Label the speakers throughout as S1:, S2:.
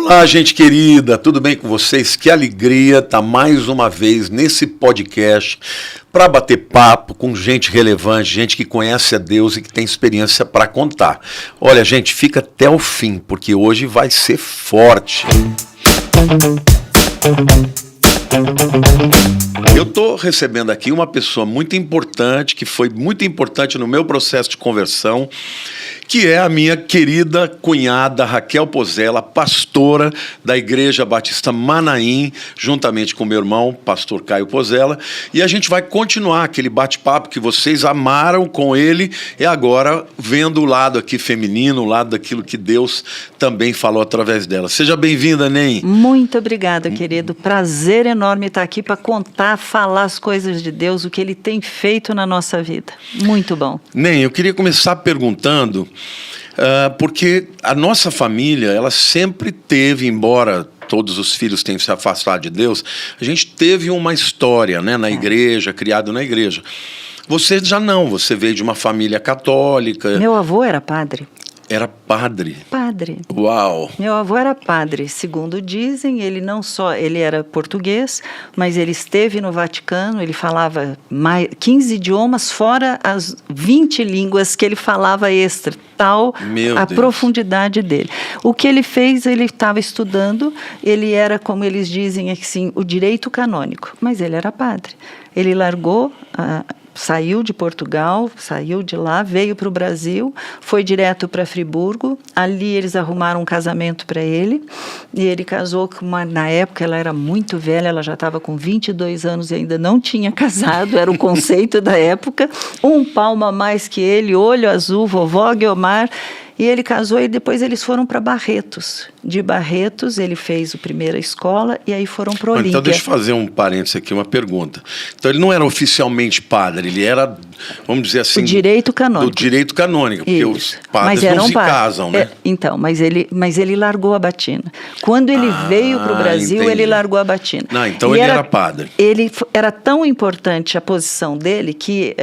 S1: Olá, gente querida, tudo bem com vocês? Que alegria estar mais uma vez nesse podcast para bater papo com gente relevante, gente que conhece a Deus e que tem experiência para contar. Olha, gente, fica até o fim, porque hoje vai ser forte. Eu estou recebendo aqui uma pessoa muito importante, que foi muito importante no meu processo de conversão, que é a minha querida cunhada Raquel Pozella, pastora da Igreja Batista Manaim, juntamente com meu irmão, pastor Caio Pozella, e a gente vai continuar aquele bate-papo que vocês amaram com ele, e agora vendo o lado aqui feminino, o lado daquilo que Deus também falou através dela. Seja bem-vinda, Nen.
S2: Muito obrigada, querido. Prazer enorme estar aqui para contar, falar as coisas de Deus, o que Ele tem feito na nossa vida. Muito bom.
S1: Nen, eu queria começar perguntando, porque a nossa família, ela sempre teve, embora todos os filhos tenham se afastado de Deus, a gente teve uma história, né, na igreja, criado na igreja. Você já não, você veio de uma família católica.
S2: Meu avô era padre.
S1: Era padre?
S2: Padre.
S1: Uau!
S2: Meu avô era padre, segundo dizem, ele não só, ele era português, mas ele esteve no Vaticano, ele falava 15 idiomas, fora as 20 línguas que ele falava extra, tal a profundidade dele. O que ele fez, ele estava estudando, ele era, como eles dizem assim, o direito canônico, mas ele era padre. Ele largou saiu de Portugal, saiu de lá, veio para o Brasil, foi direto para Friburgo, ali eles arrumaram um casamento para ele, e ele casou com na época ela era muito velha, ela já estava com 22 anos e ainda não tinha casado, era o conceito da época, um palmo a mais que ele, olho azul, vovó Guiomar, e ele casou e depois eles foram para Barretos. De Barretos ele fez a primeira escola e aí foram para Olímpia.
S1: Então deixa eu fazer um parênteses aqui, uma pergunta. Então ele não era oficialmente padre, ele era, vamos dizer assim...
S2: O direito canônico.
S1: Do direito canônico, porque os padres não se casam, né?
S2: Então, mas ele largou a batina. Quando ele veio para o Brasil, entendi. Ele largou a batina.
S1: Não, então ele era padre.
S2: Ele era tão importante a posição dele que,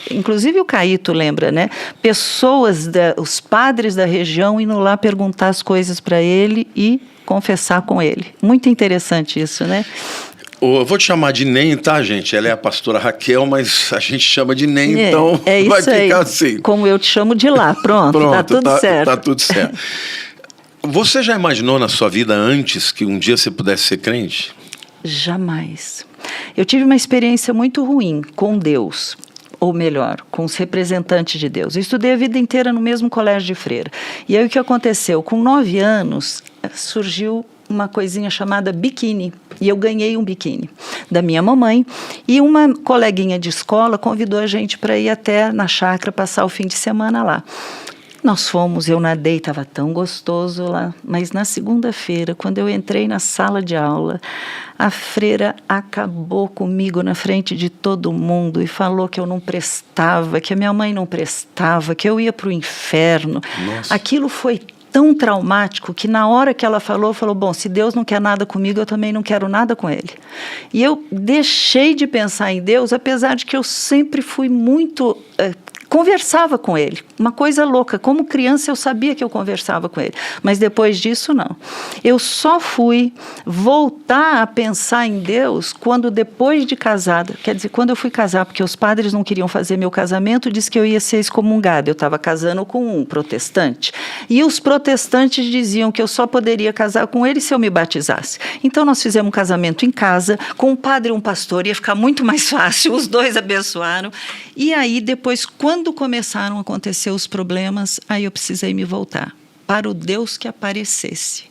S2: inclusive o Caíto lembra, né? Pessoas, os padres da região indo lá perguntar as coisas para ele e confessar com ele. Muito interessante isso, né?
S1: Eu vou te chamar de Nen, tá, gente? Ela é a pastora Raquel, mas a gente chama de Nen, então vai ficar assim.
S2: Como eu te chamo de lá, pronto tá tudo certo.
S1: Tá tudo certo. Você já imaginou na sua vida antes que um dia você pudesse ser crente?
S2: Jamais. Eu tive uma experiência muito ruim com Deus. Ou melhor, com os representantes de Deus. Eu estudei a vida inteira no mesmo colégio de freira. E aí o que aconteceu? Com 9 anos, surgiu uma coisinha chamada biquíni. E eu ganhei um biquíni da minha mamãe. E uma coleguinha de escola convidou a gente para ir até na chácara passar o fim de semana lá. Nós fomos, eu nadei, estava tão gostoso lá, mas na segunda-feira, quando eu entrei na sala de aula, a freira acabou comigo na frente de todo mundo e falou que eu não prestava, que a minha mãe não prestava, que eu ia para o inferno.
S1: Nossa.
S2: Aquilo foi tão traumático que na hora que ela falou, bom, se Deus não quer nada comigo, eu também não quero nada com ele. E eu deixei de pensar em Deus, apesar de que eu sempre fui muito... conversava com ele, uma coisa louca, como criança eu sabia que eu conversava com ele, mas depois disso não. Eu só fui voltar a pensar em Deus quando depois de casada, quer dizer, quando eu fui casar, porque os padres não queriam fazer meu casamento, disse que eu ia ser excomungada, eu estava casando com um protestante, e os protestantes diziam que eu só poderia casar com ele se eu me batizasse. Então nós fizemos um casamento em casa, com um padre e um pastor, ia ficar muito mais fácil, os dois abençoaram, e aí depois, quando começaram a acontecer os problemas, aí eu precisei me voltar para o Deus que aparecesse.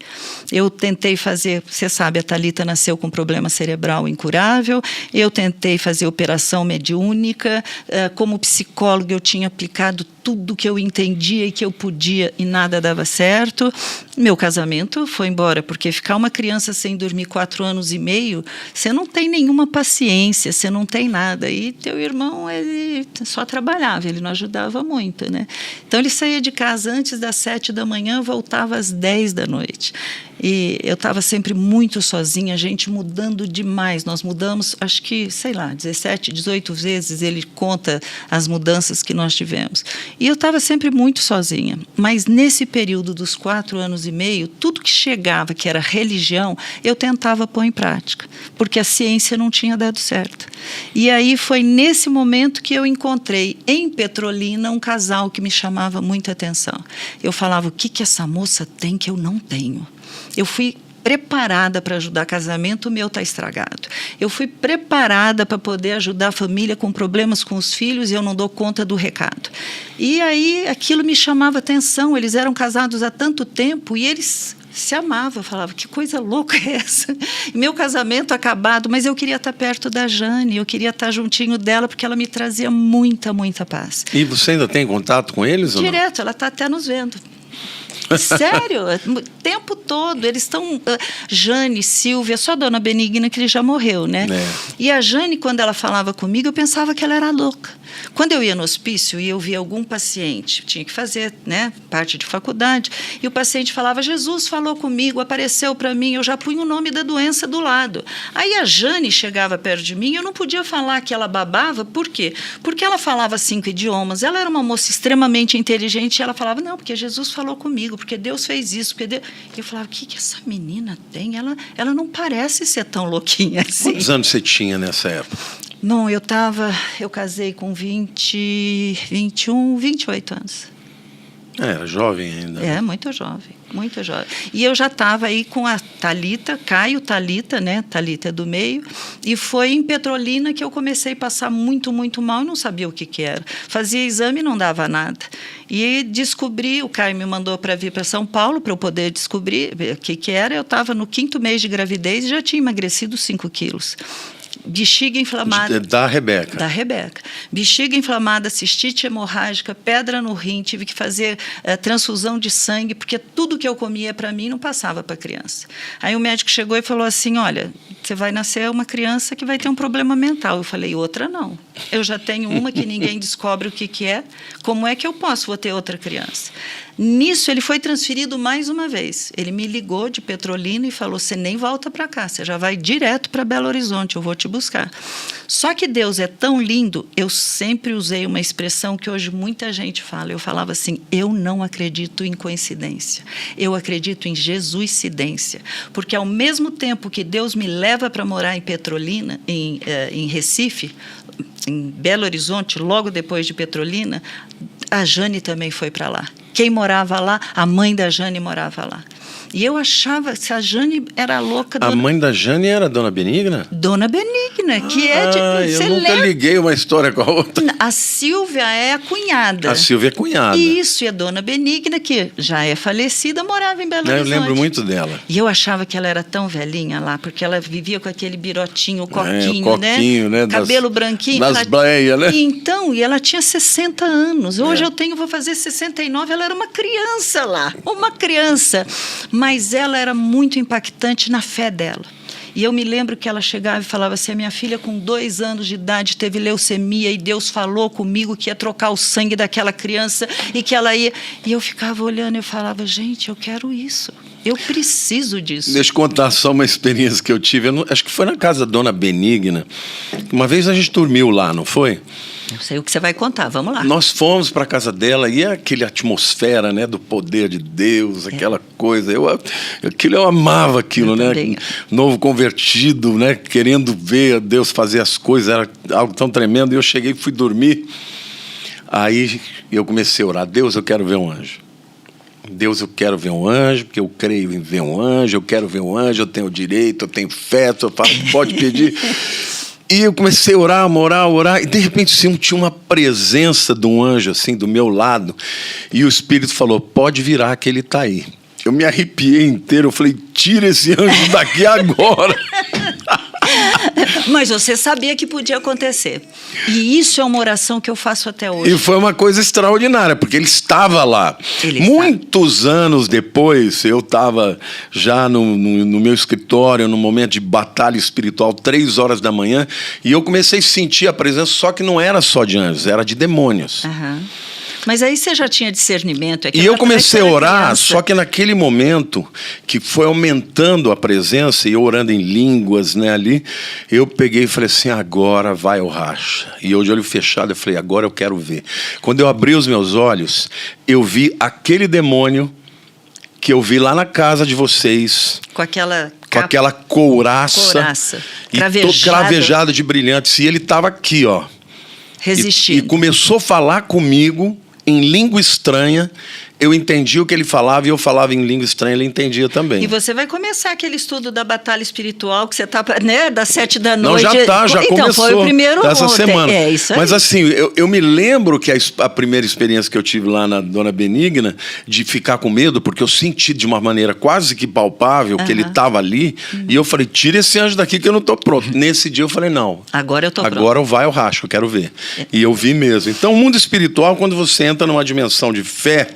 S2: Eu tentei fazer, você sabe, a Thalita nasceu com problema cerebral incurável, eu tentei fazer operação mediúnica, como psicóloga eu tinha aplicado tudo que eu entendia e que eu podia e nada dava certo. Meu casamento foi embora, porque ficar uma criança sem dormir 4 anos e meio, você não tem nenhuma paciência, você não tem nada. E teu irmão, ele só trabalhava, ele não ajudava muito, né? Então ele saía de casa antes das 7 da manhã, manhã, voltava às 10 da noite. E eu estava sempre muito sozinha, a gente mudando demais. Nós mudamos, acho que, 17, 18 vezes ele conta as mudanças que nós tivemos. E eu estava sempre muito sozinha. Mas nesse período dos 4 anos e meio, tudo que chegava, que era religião, eu tentava pôr em prática, porque a ciência não tinha dado certo. E aí foi nesse momento que eu encontrei em Petrolina um casal que me chamava muita atenção. Eu falava, o que essa moça tem que eu não tenho? Eu fui preparada para ajudar casamento, o meu está estragado. Eu fui preparada para poder ajudar a família com problemas com os filhos e eu não dou conta do recado. E aí aquilo me chamava atenção, eles eram casados há tanto tempo e eles se amavam. Eu falava, que coisa louca é essa? Meu casamento acabado, mas eu queria estar perto da Jane, eu queria estar juntinho dela, porque ela me trazia muita, muita paz.
S1: E você ainda tem contato com eles?
S2: Direto, ela está até nos vendo. Sério, o tempo todo. Eles estão... Jane, Silvia, só a dona Benigna, que ele já morreu, né? É. E a Jane, quando ela falava comigo, eu pensava que ela era louca. Quando eu ia no hospício e eu via algum paciente, tinha que fazer, né, parte de faculdade, e o paciente falava, Jesus falou comigo, apareceu para mim, eu já punha o nome da doença do lado. Aí a Jane chegava perto de mim, eu não podia falar que ela babava, por quê? Porque ela falava 5 idiomas, ela era uma moça extremamente inteligente, e ela falava, não, porque Jesus falou comigo, porque Deus fez isso, porque Deus... Eu falava, o que essa menina tem? Ela não parece ser tão louquinha assim.
S1: Quantos anos você tinha nessa época?
S2: Não, eu casei com 21, 28 anos.
S1: Era jovem ainda.
S2: É, muito jovem, muito jovem. E eu já estava aí com a Thalita, Caio, Thalita, né? Thalita é do meio. E foi em Petrolina que eu comecei a passar muito, muito mal e não sabia o que era. Fazia exame e não dava nada. E descobri, o Caio me mandou para vir para São Paulo para eu poder descobrir o que era. Eu estava no 5º mês de gravidez e já tinha emagrecido 5 quilos. Bexiga inflamada.
S1: Da Rebeca.
S2: Da Rebeca. Bexiga inflamada, cistite hemorrágica, pedra no rim, tive que fazer transfusão de sangue, porque tudo que eu comia para mim não passava para a criança. Aí o médico chegou e falou assim, olha, você vai nascer uma criança que vai ter um problema mental. Eu falei, outra não. Eu já tenho uma que ninguém descobre o que é, como é que eu vou ter outra criança? Nisso, ele foi transferido mais uma vez. Ele me ligou de Petrolina e falou, você nem volta para cá, você já vai direto para Belo Horizonte, eu vou te buscar. Só que Deus é tão lindo, eu sempre usei uma expressão que hoje muita gente fala. Eu falava assim, eu não acredito em coincidência, eu acredito em Jesuscidência. Porque ao mesmo tempo que Deus me leva para morar em Petrolina, em Recife, em Belo Horizonte, logo depois de Petrolina, a Jane também foi para lá. Quem morava lá? A mãe da Jane morava lá. E eu achava que a Jane era louca.
S1: A mãe da Jane era a Dona Benigna?
S2: Dona Benigna, que é de...
S1: Eu nunca liguei uma história com a outra.
S2: A Silvia é a cunhada.
S1: A Silvia é cunhada.
S2: Isso, e a Dona Benigna, que já é falecida, morava em Belo Horizonte.
S1: Eu lembro muito dela.
S2: E eu achava que ela era tão velhinha lá, porque ela vivia com aquele birotinho, o coquinho,
S1: o coquinho, né?
S2: Cabelo branquinho.
S1: Das bleias, né?
S2: E ela tinha 60 anos. Hoje vou fazer 69, ela era uma criança lá. Uma criança. Mas ela era muito impactante na fé dela. E eu me lembro que ela chegava e falava assim, a minha filha com 2 anos de idade teve leucemia e Deus falou comigo que ia trocar o sangue daquela criança e que ela ia... E eu ficava olhando e eu falava, gente, eu quero isso. Eu preciso disso.
S1: Deixa eu contar só uma experiência que eu tive. Acho que foi na casa da Dona Benigna. Uma vez a gente dormiu lá, não foi?
S2: Eu sei o que você vai contar, vamos lá.
S1: Nós fomos para a casa dela e aquela atmosfera, né, do poder de Deus, aquela coisa. Eu amava aquilo, né? Novo convertido, né? Querendo ver Deus fazer as coisas, era algo tão tremendo. E eu cheguei e fui dormir. Aí eu comecei a orar, Deus, eu quero ver um anjo. Deus, eu quero ver um anjo, porque eu creio em ver um anjo, eu quero ver um anjo, eu tenho direito, eu tenho fé, eu falo, pode pedir. E eu comecei a orar, e de repente senti uma presença de um anjo assim do meu lado, e o Espírito falou, pode virar que ele está aí. Eu me arrepiei inteiro, eu falei, tira esse anjo daqui agora.
S2: Mas você sabia que podia acontecer. E isso é uma oração que eu faço até hoje.
S1: E foi uma coisa extraordinária, porque ele estava lá. Muitos anos depois, eu estava já no meu escritório, num momento de batalha espiritual, 3 horas da manhã, e eu comecei a sentir a presença, só que não era só de anjos, era de demônios.
S2: Mas aí você já tinha discernimento.
S1: E eu comecei a orar, só que naquele momento, que foi aumentando a presença, e eu orando em línguas, né, ali, eu peguei e falei assim, agora vai o racha. E eu de olho fechado, eu falei, agora eu quero ver. Quando eu abri os meus olhos, eu vi aquele demônio que eu vi lá na casa de vocês.
S2: Com aquela
S1: couraça e cravejada de brilhantes. E ele estava aqui, ó.
S2: Resistindo.
S1: E começou a falar comigo em língua estranha. Eu entendi o que ele falava e eu falava em língua estranha, ele entendia também.
S2: E você vai começar aquele estudo da batalha espiritual que você está, né, das 7 da noite.
S1: Não, já
S2: então,
S1: começou.
S2: Foi o primeiro
S1: dessa semana.
S2: É isso aí.
S1: Mas assim, eu me lembro que a primeira experiência que eu tive lá na Dona Benigna, de ficar com medo, porque eu senti de uma maneira quase que palpável que ele estava ali, e eu falei, tira esse anjo daqui que eu não estou pronto. Nesse dia eu falei, não.
S2: Agora eu estou pronto.
S1: Agora vai o racho, eu quero ver. E eu vi mesmo. Então, o mundo espiritual, quando você entra numa dimensão de fé,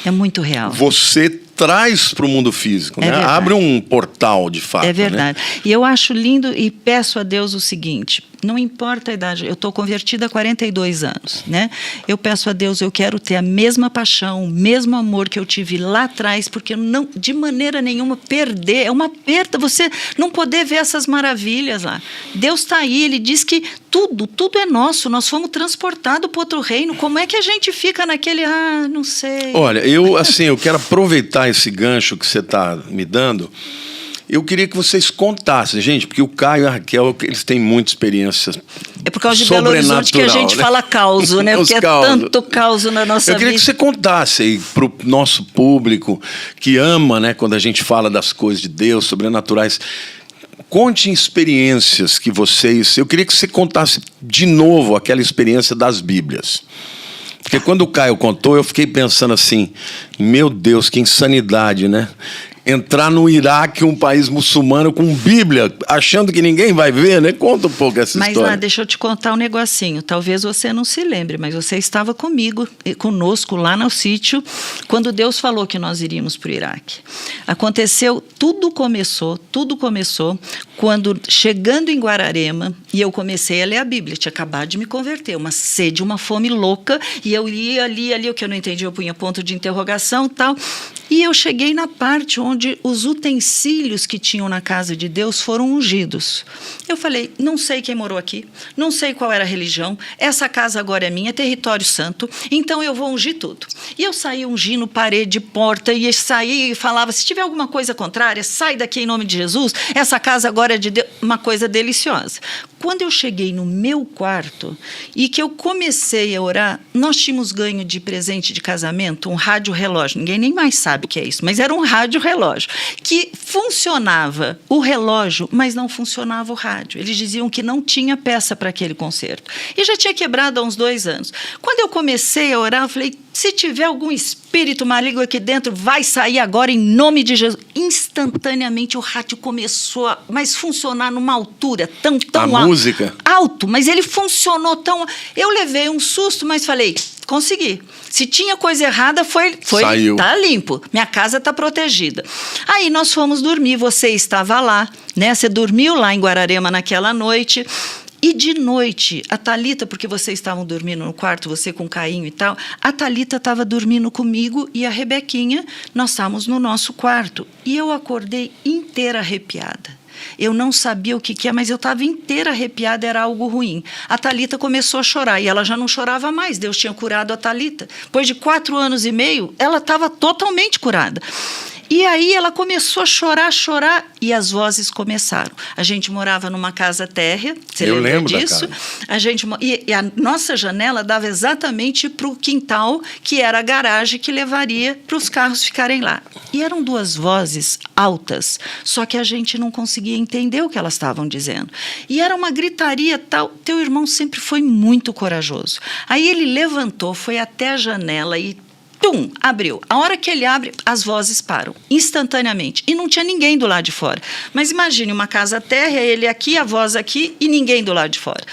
S2: é muito real.
S1: Você traz para o mundo físico, né? Abre um portal, de fato.
S2: É verdade.
S1: Né?
S2: E eu acho lindo e peço a Deus o seguinte, não importa a idade, eu estou convertida há 42 anos, né? Eu peço a Deus, eu quero ter a mesma paixão, o mesmo amor que eu tive lá atrás, porque não, de maneira nenhuma, perder, é uma perda você não poder ver essas maravilhas lá. Deus está aí, Ele diz que tudo é nosso, nós fomos transportados para outro reino, como é que a gente fica naquele, não sei...
S1: Olha, eu quero aproveitar esse gancho que você está me dando. Eu queria que vocês contassem, gente, porque o Caio e a Raquel, eles têm muita experiência.
S2: É por causa de Belo Horizonte que a gente fala causo, né? Porque é tanto causo na nossa vida.
S1: Eu queria que você contasse aí para o nosso público que ama, né, quando a gente fala das coisas de Deus, sobrenaturais. Conte experiências que vocês... Eu queria que você contasse de novo aquela experiência das Bíblias. Porque quando o Caio contou, eu fiquei pensando assim, meu Deus, que insanidade, né? Entrar no Iraque, um país muçulmano, com Bíblia, achando que ninguém vai ver, né? Conta um pouco essa história.
S2: Mas lá, deixa eu te contar um negocinho. Talvez você não se lembre, mas você estava conosco lá no sítio, quando Deus falou que nós iríamos para o Iraque. Aconteceu, tudo começou quando, chegando em Guararema, e eu comecei a ler a Bíblia, tinha acabado de me converter, uma sede, uma fome louca, e eu lia ali, o que eu não entendi, eu punha ponto de interrogação e tal, e eu cheguei na parte onde os utensílios que tinham na casa de Deus foram ungidos. Eu falei, não sei quem morou aqui, não sei qual era a religião, essa casa agora é minha, é território santo, então eu vou ungir tudo. E eu saí ungindo parede, porta, e saí e falava, se tiver alguma coisa contrária, sai daqui em nome de Jesus, essa casa agora é de Deus, uma coisa deliciosa. Quando eu cheguei no meu quarto e que eu comecei a orar, nós tínhamos ganho de presente de casamento um rádio relógio, ninguém nem mais sabe o que é isso, mas era um rádio relógio, que funcionava o relógio, mas não funcionava o rádio. Eles diziam que não tinha peça para aquele concerto. E já tinha quebrado há uns 2 anos. Quando eu comecei a orar, eu falei, se tiver algum espírito maligno aqui dentro, vai sair agora em nome de Jesus. Instantaneamente o rádio começou a funcionar numa altura tão
S1: música?
S2: Alto, mas ele funcionou tão... Eu levei um susto, mas falei, consegui. Se tinha coisa errada,
S1: saiu.
S2: Tá limpo. Minha casa tá protegida. Aí nós fomos dormir, você estava lá, né? Você dormiu lá em Guararema naquela noite. E de noite, a Thalita, porque vocês estavam dormindo no quarto, você com o Cainho e tal, a Thalita estava dormindo comigo e a Rebequinha, nós estávamos no nosso quarto. E eu acordei inteira arrepiada. Eu não sabia o que é, mas eu estava inteira arrepiada, era algo ruim. A Thalita começou a chorar e ela já não chorava mais, Deus tinha curado a Thalita. Depois de 4 anos e meio, ela estava totalmente curada. E aí ela começou a chorar, e as vozes começaram. A gente morava numa casa térrea, você lembra disso? E a nossa janela dava exatamente para o quintal, que era a garagem que levaria para os carros ficarem lá. E eram 2 vozes altas, só que a gente não conseguia entender o que elas estavam dizendo. E era uma gritaria tal. Teu irmão sempre foi muito corajoso. Aí ele levantou, foi até a janela e abriu. A hora que ele abre, as vozes param, instantaneamente. E não tinha ninguém do lado de fora. Mas imagine uma casa térrea, ele aqui, a voz aqui e ninguém do lado de fora.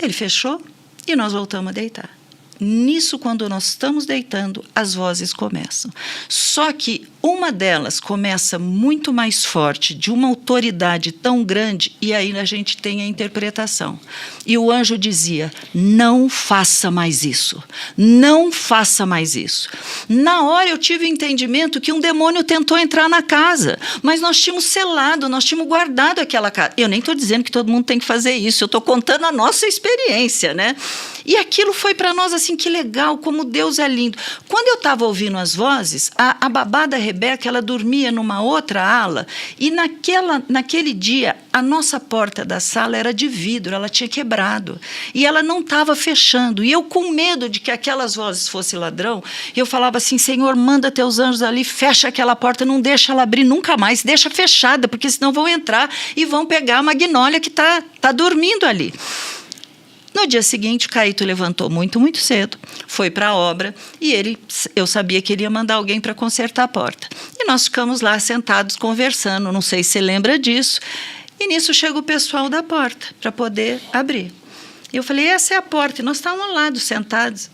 S2: Ele fechou e nós voltamos a deitar. Nisso, quando nós estamos deitando, as vozes começam. Só que Uma delas começa muito mais forte, de uma autoridade tão grande, e aí a gente tem a interpretação. E o anjo dizia: não faça mais isso, não faça mais isso. Na hora eu tive o entendimento que um demônio tentou entrar na casa, mas nós tínhamos selado, nós tínhamos guardado aquela casa. Eu nem estou dizendo que todo mundo tem que fazer isso, eu estou contando a nossa experiência, né? E aquilo foi para nós assim, que legal, como Deus é lindo. Quando eu estava ouvindo as vozes, a babá da Rebeca, ela dormia numa outra ala, e naquele dia, a nossa porta da sala era de vidro, ela tinha quebrado, e ela não estava fechando, e eu com medo de que aquelas vozes fossem ladrão, eu falava assim: Senhor, manda teus anjos ali, fecha aquela porta, não deixa ela abrir nunca mais, deixa fechada, porque senão vão entrar e vão pegar a Magnólia que tá dormindo ali. No dia seguinte, o Caíto levantou muito, muito cedo, foi para a obra, e eu sabia que ele ia mandar alguém para consertar a porta. E nós ficamos lá sentados conversando, não sei se você lembra disso, e nisso chega o pessoal da porta para poder abrir. Eu falei: essa é a porta, e nós estávamos ao lado, sentados.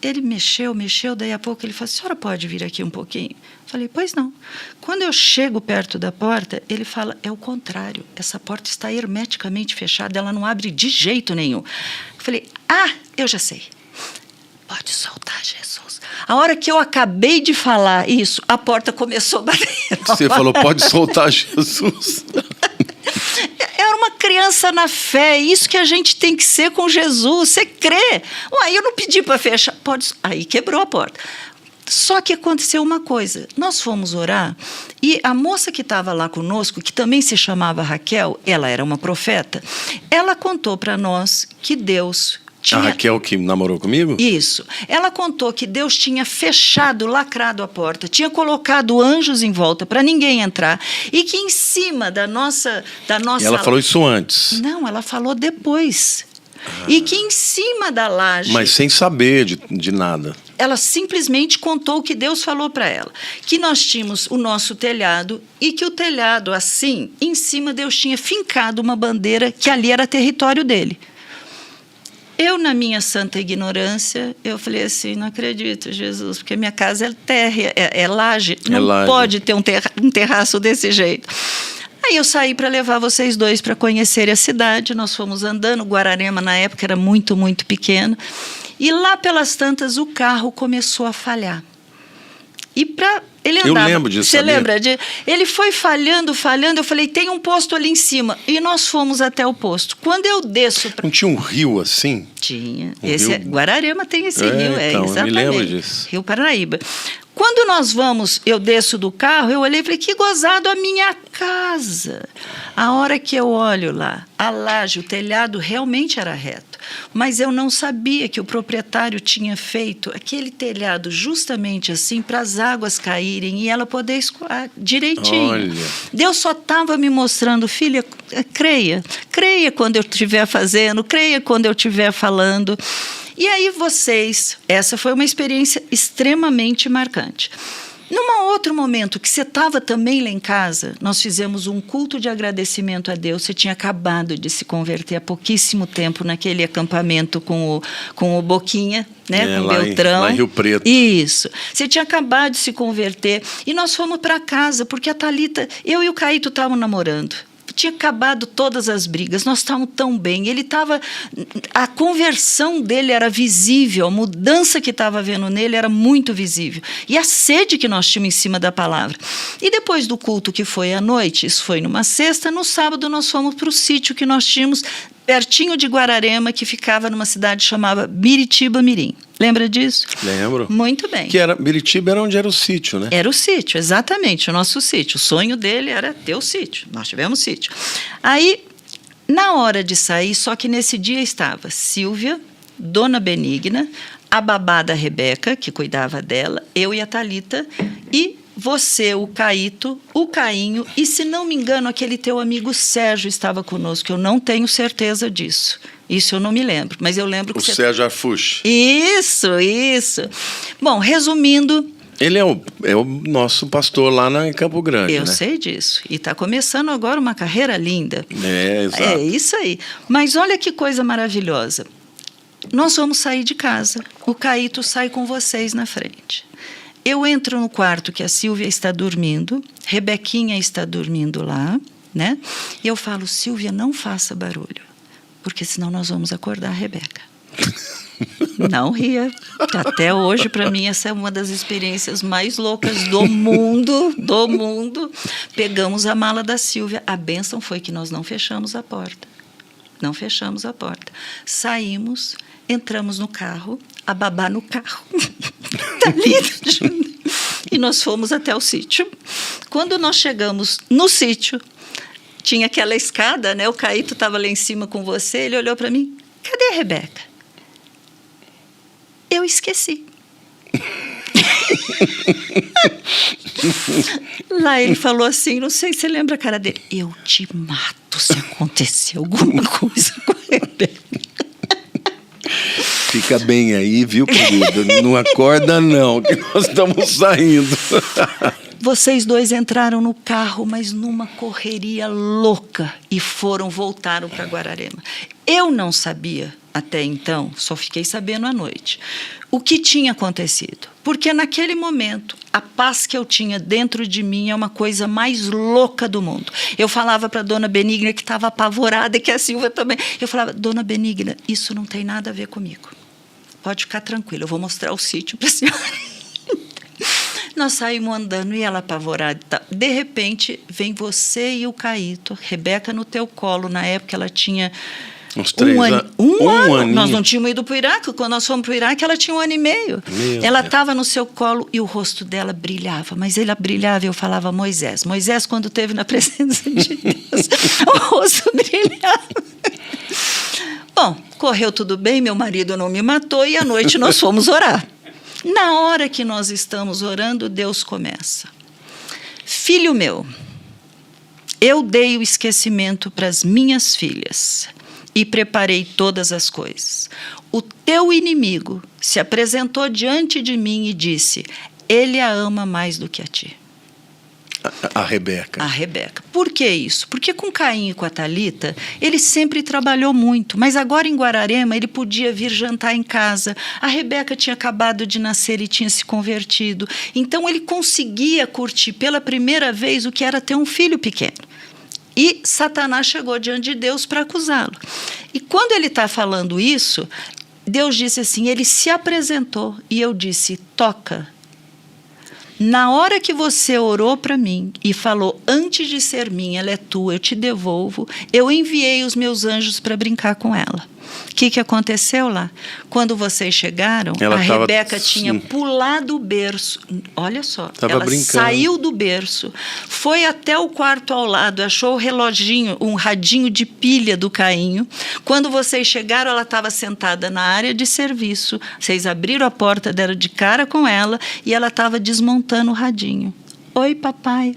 S2: Ele mexeu, daí a pouco ele falou: a senhora pode vir aqui um pouquinho? Eu falei: pois não. Quando eu chego perto da porta, ele fala: é o contrário, essa porta está hermeticamente fechada, ela não abre de jeito nenhum. Eu falei: eu já sei. Pode soltar, Jesus. A hora que eu acabei de falar isso, a porta começou a bater.
S1: Você falou: pode soltar, Jesus.
S2: Era uma criança na fé, isso que a gente tem que ser com Jesus. Você crê? Uai, eu não pedi para fechar. Aí quebrou a porta. Só que aconteceu uma coisa. Nós fomos orar e a moça que estava lá conosco, que também se chamava Raquel, ela era uma profeta, ela contou para nós que Deus tinha...
S1: A Raquel que namorou comigo?
S2: Isso. Ela contou que Deus tinha fechado, lacrado a porta, tinha colocado anjos em volta para ninguém entrar, e que em cima da nossa...
S1: E ela falou isso antes?
S2: Não, ela falou depois. E que em cima da laje...
S1: Mas sem saber de nada.
S2: Ela simplesmente contou o que Deus falou para ela. Que nós tínhamos o nosso telhado, e que o telhado, assim, em cima Deus tinha fincado uma bandeira que ali era território dele. Eu, na minha santa ignorância, eu falei assim: não acredito, Jesus, porque minha casa é terra, é laje, não pode ter um terraço desse jeito. Aí eu saí para levar vocês dois para conhecerem a cidade. Nós fomos andando. Guararema, na época, era muito, muito pequeno. E lá pelas tantas, o carro começou a falhar. E para ele andava...
S1: Eu lembro disso.
S2: Você lembra? Ele foi falhando. Eu falei: tem um posto ali em cima. E nós fomos até o posto. Quando eu desço...
S1: Não tinha um rio assim?
S2: Tinha.
S1: Rio...
S2: Guararema tem esse rio,
S1: então,
S2: exatamente.
S1: Eu me lembro disso.
S2: Rio Paraíba. Quando nós eu desço do carro, eu olhei e falei: que gozado a minha casa. A hora que eu olho lá, a laje, o telhado realmente era reto. Mas eu não sabia que o proprietário tinha feito aquele telhado justamente assim para as águas caírem e ela poder escoar direitinho. Olha. Deus só estava me mostrando: filha, creia quando eu estiver fazendo, creia quando eu estiver falando. E aí essa foi uma experiência extremamente marcante. Num outro momento que você estava também lá em casa, nós fizemos um culto de agradecimento a Deus. Você tinha acabado de se converter há pouquíssimo tempo naquele acampamento com o Boquinha, né, com o Beltrão.
S1: Lá em Rio Preto.
S2: Isso. Você tinha acabado de se converter e nós fomos para casa, porque a Thalita, eu e o Caíto estávamos namorando. Tinha acabado todas as brigas, nós estávamos tão bem. A conversão dele era visível, a mudança que estava havendo nele era muito visível. E a sede que nós tínhamos em cima da palavra. E depois do culto, que foi à noite, isso foi numa sexta, no sábado nós fomos para o sítio que nós tínhamos pertinho de Guararema, que ficava numa cidade chamada Biritiba Mirim. Lembra disso?
S1: Lembro.
S2: Muito bem.
S1: Biritiba era onde era o sítio, né?
S2: Era o sítio, exatamente, o nosso sítio. O sonho dele era ter o sítio. Nós tivemos sítio. Aí, na hora de sair, só que nesse dia estava Silvia, Dona Benigna, a babá da Rebeca, que cuidava dela, eu e a Thalita, e você, o Caíto, o Cainho, e, se não me engano, aquele teu amigo Sérgio estava conosco. Eu não tenho certeza disso. Isso eu não me lembro, mas eu lembro que
S1: o Sérgio Arfuche.
S2: Isso. Bom, resumindo...
S1: Ele é o nosso pastor lá em Campo Grande,
S2: Eu sei disso. E está começando agora uma carreira linda.
S1: Exato.
S2: É isso aí. Mas olha que coisa maravilhosa. Nós vamos sair de casa. O Caíto sai com vocês na frente. Eu entro no quarto que a Silvia está dormindo, Rebequinha está dormindo lá, né? E eu falo, Silvia, não faça barulho, porque senão nós vamos acordar a Rebeca. Não ria. Até hoje, para mim, essa é uma das experiências mais loucas do mundo, do mundo. Pegamos a mala da Silvia. A bênção foi que nós não fechamos a porta. Não fechamos a porta. Saímos, entramos no carro, a babá no carro. Tá lindo. E nós fomos até o sítio. Quando nós chegamos no sítio, tinha aquela escada, né? O Caíto estava lá em cima com você. Ele olhou para mim. Cadê a Rebeca? Eu esqueci. Lá ele falou assim, não sei se você lembra a cara dele. Eu te mato se acontecer alguma coisa com a Rebeca.
S1: Fica bem aí, viu, querido? Não acorda não, que nós estamos saindo.
S2: Vocês dois entraram no carro, mas numa correria louca e voltaram para Guararema. Eu não sabia até então, só fiquei sabendo à noite, o que tinha acontecido. Porque naquele momento, a paz que eu tinha dentro de mim é uma coisa mais louca do mundo. Eu falava para a dona Benigna, que estava apavorada, e que a Silvia também. Eu falava, dona Benigna, isso não tem nada a ver comigo. Pode ficar tranquila, eu vou mostrar o sítio para a senhora. Nós saímos andando e ela apavorada. De repente, vem você e o Caíto, Rebeca no teu colo. Na época, ela tinha
S1: uns 3 anos.
S2: Um ano. Nós não tínhamos ido para o Iraque. Quando nós fomos para o Iraque, ela tinha 1 ano e meio. Ela estava no seu colo e o rosto dela brilhava. Mas ele brilhava e eu falava, Moisés. Moisés, quando esteve na presença de Deus, o rosto brilhava. Bom, correu tudo bem, meu marido não me matou e à noite nós fomos orar. Na hora que nós estamos orando, Deus começa. Filho meu, eu dei o esquecimento para as minhas filhas e preparei todas as coisas. O teu inimigo se apresentou diante de mim e disse, ele a ama mais do que a ti.
S1: A Rebeca.
S2: A Rebeca. Por que isso? Porque com Caim e com a Thalita, ele sempre trabalhou muito, mas agora em Guararema ele podia vir jantar em casa. A Rebeca tinha acabado de nascer e tinha se convertido. Então ele conseguia curtir pela primeira vez o que era ter um filho pequeno. E Satanás chegou diante de Deus para acusá-lo. E quando ele está falando isso, Deus disse assim, ele se apresentou e eu disse, toca. Na hora que você orou para mim e falou, antes de ser minha, ela é tua, eu te devolvo, eu enviei os meus anjos para brincar com ela. O que aconteceu lá? Quando vocês chegaram, a Rebeca tinha pulado o berço. Olha só, ela saiu do berço, foi até o quarto ao lado, achou o reloginho, um radinho de pilha do Cainho. Quando vocês chegaram, ela estava sentada na área de serviço. Vocês abriram a porta, deram de cara com ela e ela estava desmontando o radinho. Oi, papai.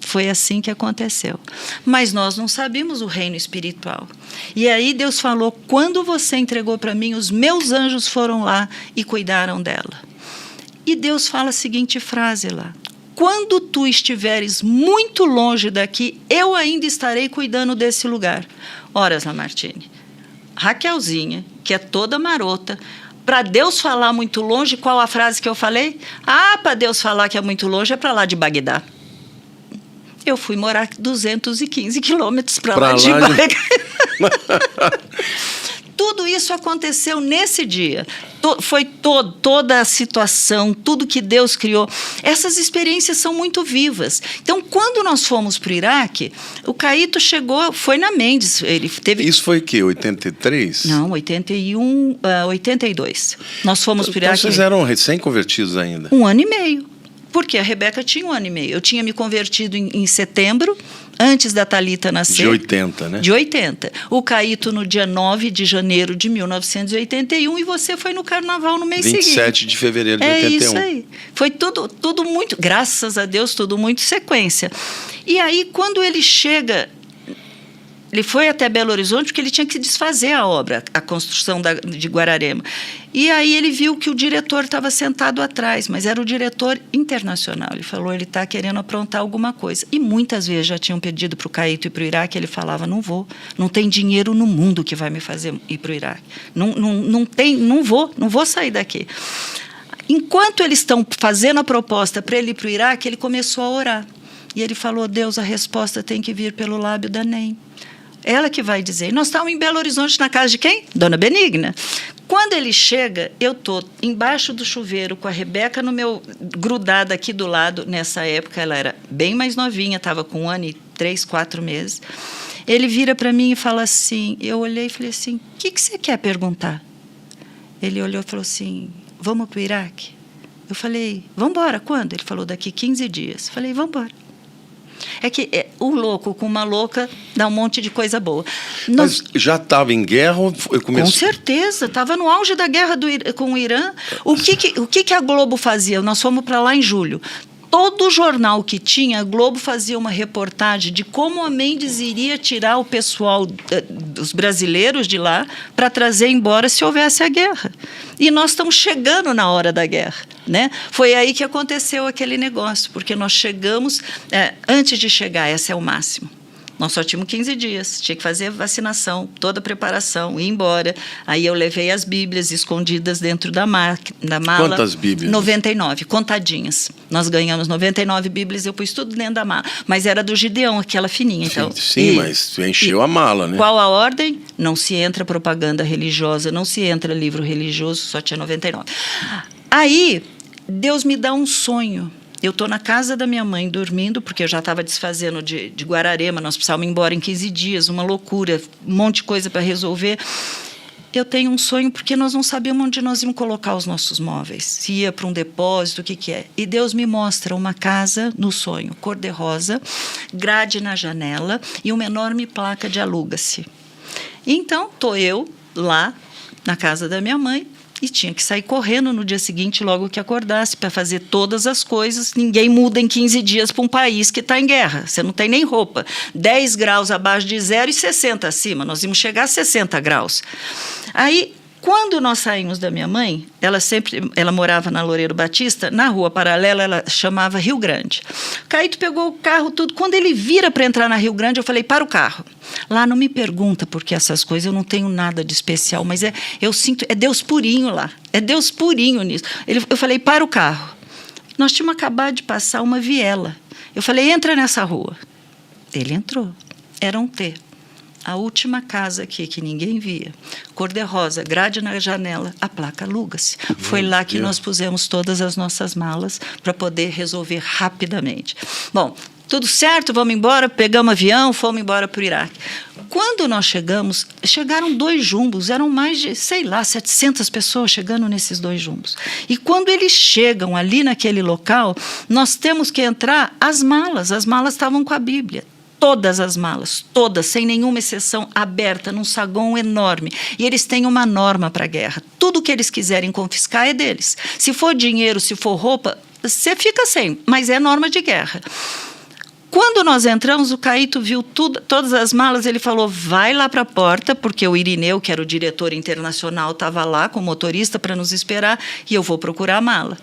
S2: Foi assim que aconteceu. Mas nós não sabíamos o reino espiritual. E aí Deus falou, quando você entregou para mim, os meus anjos foram lá e cuidaram dela. E Deus fala a seguinte frase lá, quando tu estiveres muito longe daqui, eu ainda estarei cuidando desse lugar. Ora, Lamartine, Raquelzinha, que é toda marota, para Deus falar muito longe, qual a frase que eu falei? Ah, para Deus falar que é muito longe, é para lá de Bagdá. Eu fui morar 215 quilômetros para lá de Bagdá. Tudo isso aconteceu nesse dia. Foi toda a situação, tudo que Deus criou. Essas experiências são muito vivas. Então, quando nós fomos para o Iraque, o Caíto chegou, foi na Mendes. Ele teve...
S1: Isso foi o quê? 83?
S2: Não, 81, 82. Nós fomos para o Iraque.
S1: Então, vocês eram recém-convertidos ainda?
S2: 1 ano e meio. Porque a Rebeca tinha 1 ano e meio. Eu tinha me convertido em setembro, antes da Thalita nascer.
S1: De 80, né?
S2: De 80. O Caíto no dia 9 de janeiro de 1981 e você foi no carnaval no mês seguinte.
S1: 27 de fevereiro de 81.
S2: É isso aí. Foi tudo muito, graças a Deus, tudo muito sequência. E aí, quando ele chega... Ele foi até Belo Horizonte porque ele tinha que desfazer a obra, a construção de Guararema. E aí ele viu que o diretor estava sentado atrás, mas era o diretor internacional. Ele falou, ele está querendo aprontar alguma coisa. E muitas vezes já tinham pedido para o Caíto ir para o Iraque, ele falava, não vou, não tem dinheiro no mundo que vai me fazer ir para o Iraque. Não vou sair daqui. Enquanto eles estão fazendo a proposta para ele ir para o Iraque, ele começou a orar. E ele falou, Deus, a resposta tem que vir pelo lábio da NEM. Ela que vai dizer. E nós estávamos em Belo Horizonte, na casa de quem? Dona Benigna. Quando ele chega, eu estou embaixo do chuveiro com a Rebeca grudada aqui do lado. Nessa época, ela era bem mais novinha, estava com 1 ano e 3, 4 meses. Ele vira para mim e fala assim, eu olhei e falei assim, o que você quer perguntar? Ele olhou e falou assim, vamos para o Iraque? Eu falei, vamos embora, quando? Ele falou, daqui 15 dias. Eu falei, vamos embora. É que um louco com uma louca dá um monte de coisa boa.
S1: Mas já estava em guerra ou começou?
S2: Com certeza, estava no auge da guerra com o Irã. O que a Globo fazia? Nós fomos para lá em julho. Todo jornal que tinha, a Globo fazia uma reportagem de como a Mendes iria tirar o pessoal, os brasileiros de lá, para trazer embora se houvesse a guerra. E nós estamos chegando na hora da guerra, né? Foi aí que aconteceu aquele negócio, porque nós chegamos, antes de chegar, esse é o máximo. Nós só tínhamos 15 dias, tinha que fazer vacinação, toda a preparação, ir embora. Aí eu levei as Bíblias escondidas dentro da mala.
S1: Quantas Bíblias?
S2: 99, contadinhas. Nós ganhamos 99 Bíblias, eu pus tudo dentro da mala. Mas era do Gideão, aquela fininha. Então,
S1: sim, mas tu encheu a mala, né?
S2: Qual a ordem? Não se entra propaganda religiosa, não se entra livro religioso, só tinha 99. Aí, Deus me dá um sonho. Eu estou na casa da minha mãe dormindo, porque eu já estava desfazendo de Guararema, nós precisávamos ir embora em 15 dias, uma loucura, um monte de coisa para resolver. Eu tenho um sonho, porque nós não sabíamos onde nós íamos colocar os nossos móveis, se ia para um depósito, o que é. E Deus me mostra uma casa no sonho, cor-de-rosa, grade na janela e uma enorme placa de aluga-se. Então, estou eu lá na casa da minha mãe, e tinha que sair correndo no dia seguinte, logo que acordasse, para fazer todas as coisas. Ninguém muda em 15 dias para um país que está em guerra. Você não tem nem roupa. 10 graus abaixo de zero e 60 acima. Nós íamos chegar a 60 graus. Aí, quando nós saímos da minha mãe, ela morava na Loureiro Batista, na rua paralela, ela chamava Rio Grande. Caíto pegou o carro, tudo. Quando ele vira para entrar na Rio Grande, eu falei, para o carro. Lá não me pergunta, porque essas coisas eu não tenho nada de especial, mas eu sinto, é Deus purinho lá, é Deus purinho nisso. Eu falei, para o carro. Nós tínhamos acabado de passar uma viela. Eu falei, entra nessa rua. Ele entrou. Era um T. A última casa aqui, que ninguém via, cor-de-rosa, grade na janela, a placa aluga-se. Foi lá que nós pusemos todas as nossas malas para poder resolver rapidamente. Bom, tudo certo, vamos embora, pegamos avião, fomos embora para o Iraque. Quando nós chegamos, chegaram 2 jumbos, eram mais de, 700 pessoas chegando nesses 2 jumbos. E quando eles chegam ali naquele local, nós temos que entrar as malas estavam com a Bíblia. Todas as malas, todas, sem nenhuma exceção, aberta, num saguão enorme. E eles têm uma norma para a guerra. Tudo que eles quiserem confiscar é deles. Se for dinheiro, se for roupa, você fica sem, mas é norma de guerra. Quando nós entramos, o Caíto viu todas as malas, ele falou, vai lá para a porta, porque o Irineu, que era o diretor internacional, estava lá com o motorista para nos esperar, e eu vou procurar a mala.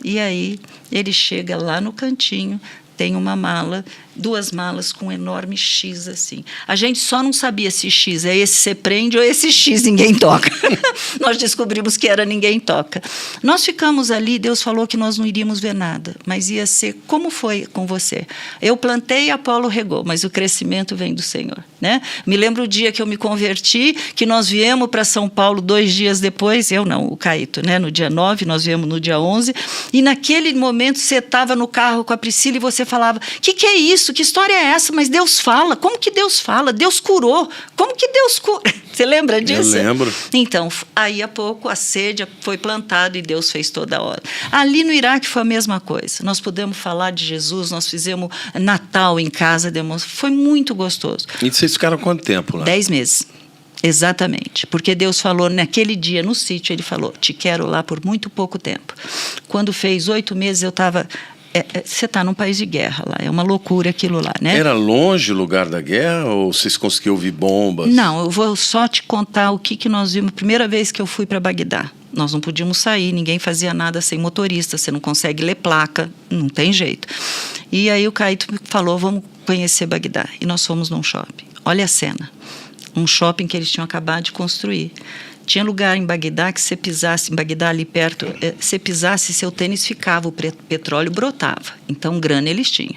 S2: E aí, ele chega lá no cantinho, tem uma mala, 2 malas com um enorme X assim. A gente só não sabia se X é esse você prende ou esse X ninguém toca. Nós descobrimos que era ninguém toca. Nós ficamos ali, Deus falou que nós não iríamos ver nada, mas ia ser como foi com você. Eu plantei e Apolo regou, mas o crescimento vem do Senhor, né? Me lembro o dia que eu me converti, que nós viemos para São Paulo 2 dias depois, eu não, o Caíto, né? No dia 9, nós viemos no dia 11, e naquele momento você estava no carro com a Priscila e você falava, que é isso? Que história é essa? Mas Deus fala. Como que Deus fala? Deus curou. Como que Deus cura? Você lembra disso?
S1: Eu lembro.
S2: Então, aí a pouco a sede foi plantada e Deus fez toda a hora. Ali no Iraque foi a mesma coisa. Nós pudemos falar de Jesus, nós fizemos Natal em casa, foi muito gostoso.
S1: E vocês ficaram quanto tempo lá?
S2: 10 meses. Exatamente, porque Deus falou naquele dia no sítio, ele falou, te quero lá por muito pouco tempo. Quando fez 8 meses eu estava... Você está num país de guerra lá, é uma loucura aquilo lá, né?
S1: Era longe o lugar da guerra ou vocês conseguiam ouvir bombas?
S2: Não, eu vou só te contar o que nós vimos. Primeira vez que eu fui para Bagdá, nós não podíamos sair, ninguém fazia nada sem motorista, você não consegue ler placa, não tem jeito. E aí o Caíto falou, vamos conhecer Bagdá. E nós fomos num shopping. Olha a cena, um shopping que eles tinham acabado de construir. Tinha lugar em Bagdá que você pisasse, em Bagdá ali perto, você pisasse, seu tênis ficava, o petróleo brotava. Então, grana eles tinham.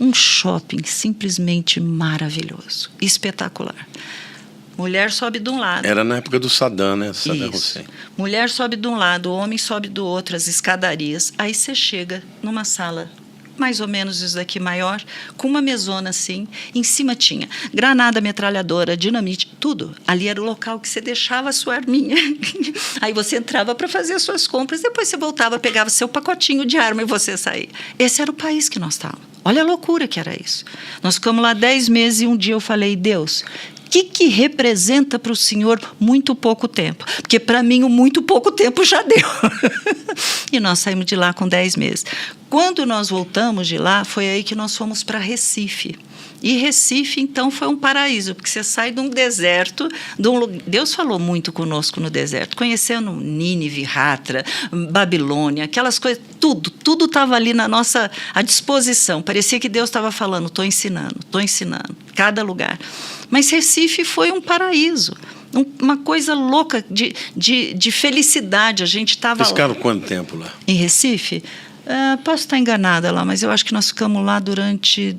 S2: Um shopping simplesmente maravilhoso, espetacular. Mulher sobe de um lado.
S1: Era na época do Saddam, né? Saddam Hussein.
S2: Mulher sobe de um lado, o homem sobe do outro, as escadarias. Aí você chega numa sala mais ou menos isso daqui maior, com uma mesona assim, em cima tinha granada, metralhadora, dinamite, tudo. Ali era o local que você deixava a sua arminha. Aí você entrava para fazer as suas compras, depois você voltava, pegava seu pacotinho de arma e você saía. Esse era o país que nós estávamos. Olha a loucura que era isso. Nós ficamos lá 10 meses e um dia eu falei, Deus, o que representa para o Senhor muito pouco tempo? Porque para mim o muito pouco tempo já deu. E nós saímos de lá com 10 meses. Quando nós voltamos de lá, foi aí que nós fomos para Recife. E Recife, então, foi um paraíso, porque você sai de um deserto, Deus falou muito conosco no deserto, conhecendo Nínive, Ratra, Babilônia, aquelas coisas, tudo estava ali na nossa à disposição. Parecia que Deus estava falando, estou ensinando, cada lugar. Mas Recife foi um paraíso, uma coisa louca de felicidade. A gente estava lá.
S1: Vocês ficaram quanto tempo lá?
S2: Em Recife? Posso estar enganada lá, mas eu acho que nós ficamos lá durante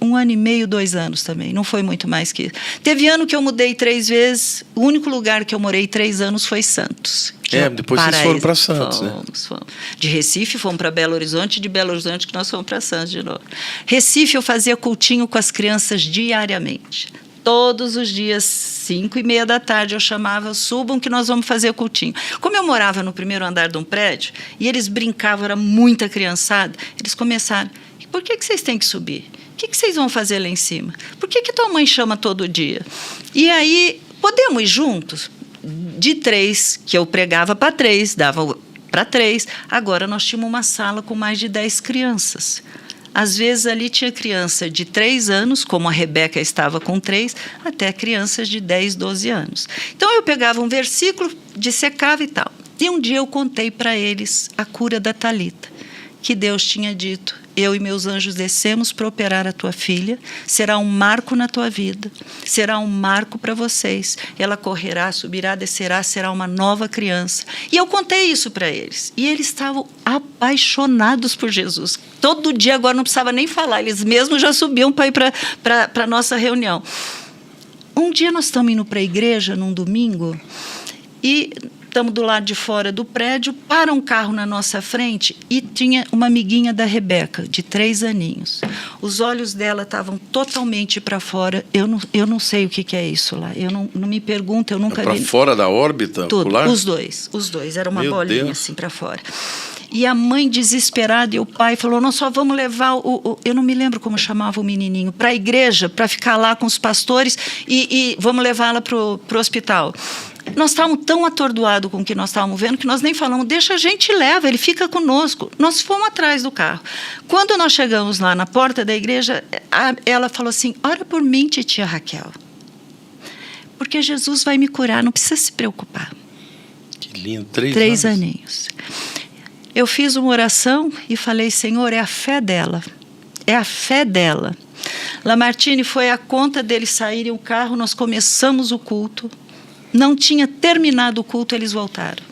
S2: 1 ano e meio, 2 anos também. Não foi muito mais que isso. Teve ano que eu mudei 3 vezes. O único lugar que eu morei 3 anos foi Santos.
S1: Depois vocês foram para Santos,
S2: fomos. De Recife fomos para Belo Horizonte, de Belo Horizonte que nós fomos para Santos de novo. Recife eu fazia cultinho com as crianças diariamente. Todos os dias, 5:30 da tarde, eu chamava, subam que nós vamos fazer o cultinho. Como eu morava no primeiro andar de um prédio, e eles brincavam, era muita criançada, eles começaram, por que vocês têm que subir? O que vocês vão fazer lá em cima? Por que tua mãe chama todo dia? E aí, podemos ir juntos? De 3, que eu pregava para 3, dava para 3, agora nós tínhamos uma sala com mais de 10 crianças. Às vezes ali tinha criança de 3 anos, como a Rebeca estava com 3, até crianças de 10, 12 anos. Então eu pegava um versículo, dissecava e tal. E um dia eu contei para eles a cura da Talita, que Deus tinha dito, eu e meus anjos descemos para operar a tua filha, será um marco na tua vida, será um marco para vocês. Ela correrá, subirá, descerá, será uma nova criança. E eu contei isso para eles. E eles estavam apaixonados por Jesus. Todo dia, agora não precisava nem falar, eles mesmos já subiam para ir para a nossa reunião. Um dia nós estamos indo para a igreja, num domingo, e estamos do lado de fora do prédio, para um carro na nossa frente e tinha uma amiguinha da Rebeca, de 3 aninhos. Os olhos dela estavam totalmente para fora. Eu não sei o que é isso lá. Eu não me pergunto, eu nunca vi.
S1: Para fora da órbita ocular?
S2: Os dois. Era uma bolinha
S1: Deus.
S2: assim para fora. E a mãe desesperada e o pai falou, nós só vamos levar eu não me lembro como chamava o menininho, para a igreja, para ficar lá com os pastores e vamos levá-la para o hospital. Nós estávamos tão atordoados com o que nós estávamos vendo que nós nem falamos, deixa a gente leva, ele fica conosco. Nós fomos atrás do carro. Quando nós chegamos lá na porta da igreja, ela falou assim, ora por mim, titia Raquel, porque Jesus vai me curar, não precisa se preocupar.
S1: Que lindo, 3
S2: 3 aninhos. Eu fiz uma oração e falei, Senhor, é a fé dela. É a fé dela. Lamartine foi a conta deles saírem o carro, nós começamos o culto. Não tinha terminado o culto, eles voltaram.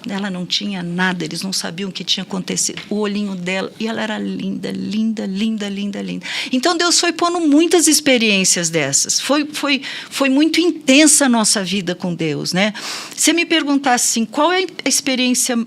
S2: Ela não tinha nada, eles não sabiam o que tinha acontecido. O olhinho dela, e ela era linda, linda, linda, linda, linda. Então Deus foi pondo muitas experiências dessas. Foi muito intensa a nossa vida com Deus, né? Se me perguntasse assim, qual é a experiência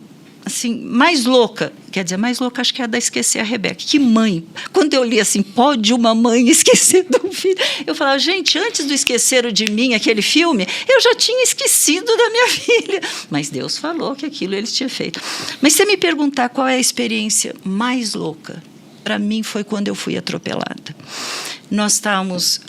S2: assim, mais louca, quer dizer, mais louca acho que é a da esquecer a Rebeca. Que mãe! Quando eu li assim, pode uma mãe esquecer do filho? Eu falava, gente, antes do Esqueceram de Mim, aquele filme, eu já tinha esquecido da minha filha. Mas Deus falou que aquilo ele tinha feito. Mas se me perguntar qual é a experiência mais louca, para mim foi quando eu fui atropelada. Nós estávamos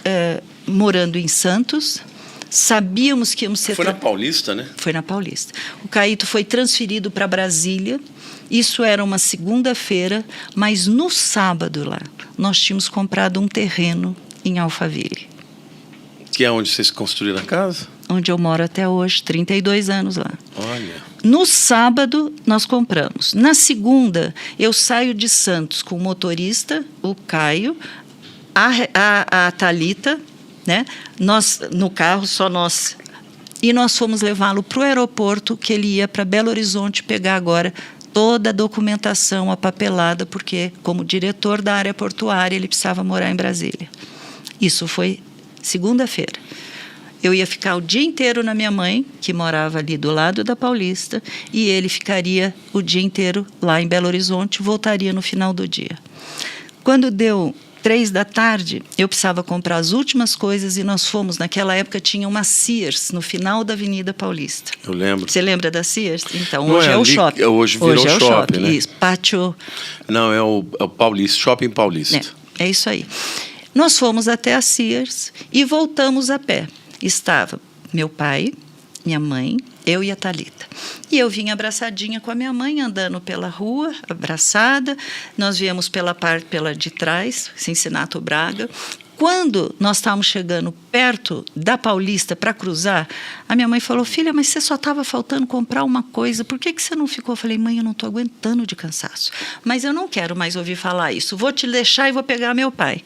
S2: morando em Santos, sabíamos que íamos ser...
S1: Foi na Paulista, né?
S2: Foi na Paulista. O Caíto foi transferido para Brasília. Isso era uma segunda-feira, mas no sábado lá, nós tínhamos comprado um terreno em Alphaville.
S1: Que é onde vocês construíram a casa?
S2: Onde eu moro até hoje, 32 anos lá.
S1: Olha.
S2: No sábado, nós compramos. Na segunda, eu saio de Santos com o motorista, o Caio, a Talita, né? Nós, no carro, só nós. E nós fomos levá-lo para o aeroporto, que ele ia para Belo Horizonte pegar agora toda a documentação, a papelada, porque, como diretor da área portuária, ele precisava morar em Brasília. Isso foi segunda-feira. Eu ia ficar o dia inteiro na minha mãe, que morava ali do lado da Paulista, e ele ficaria o dia inteiro lá em Belo Horizonte, voltaria no final do dia. Quando deu 3 da tarde, eu precisava comprar as últimas coisas e nós fomos, naquela época tinha uma Sears no final da Avenida Paulista.
S1: Eu lembro.
S2: Você lembra da Sears? Então,
S1: Não
S2: hoje é o
S1: ali,
S2: shopping.
S1: Hoje virou
S2: é o
S1: shopping, né?
S2: Isso, pátio...
S1: Não, é o Paulista, Shopping Paulista.
S2: É isso aí. Nós fomos até a Sears e voltamos a pé. Estava meu pai, minha mãe, eu e a Thalita. E eu vim abraçadinha com a minha mãe, andando pela rua, abraçada. Nós viemos pela de trás, Cincinato Braga. Quando nós estávamos chegando perto da Paulista para cruzar, a minha mãe falou: filha, mas você só estava faltando comprar uma coisa, por que você não ficou? Eu falei: mãe, eu não estou aguentando de cansaço. Mas eu não quero mais ouvir falar isso. Vou te deixar e vou pegar meu pai.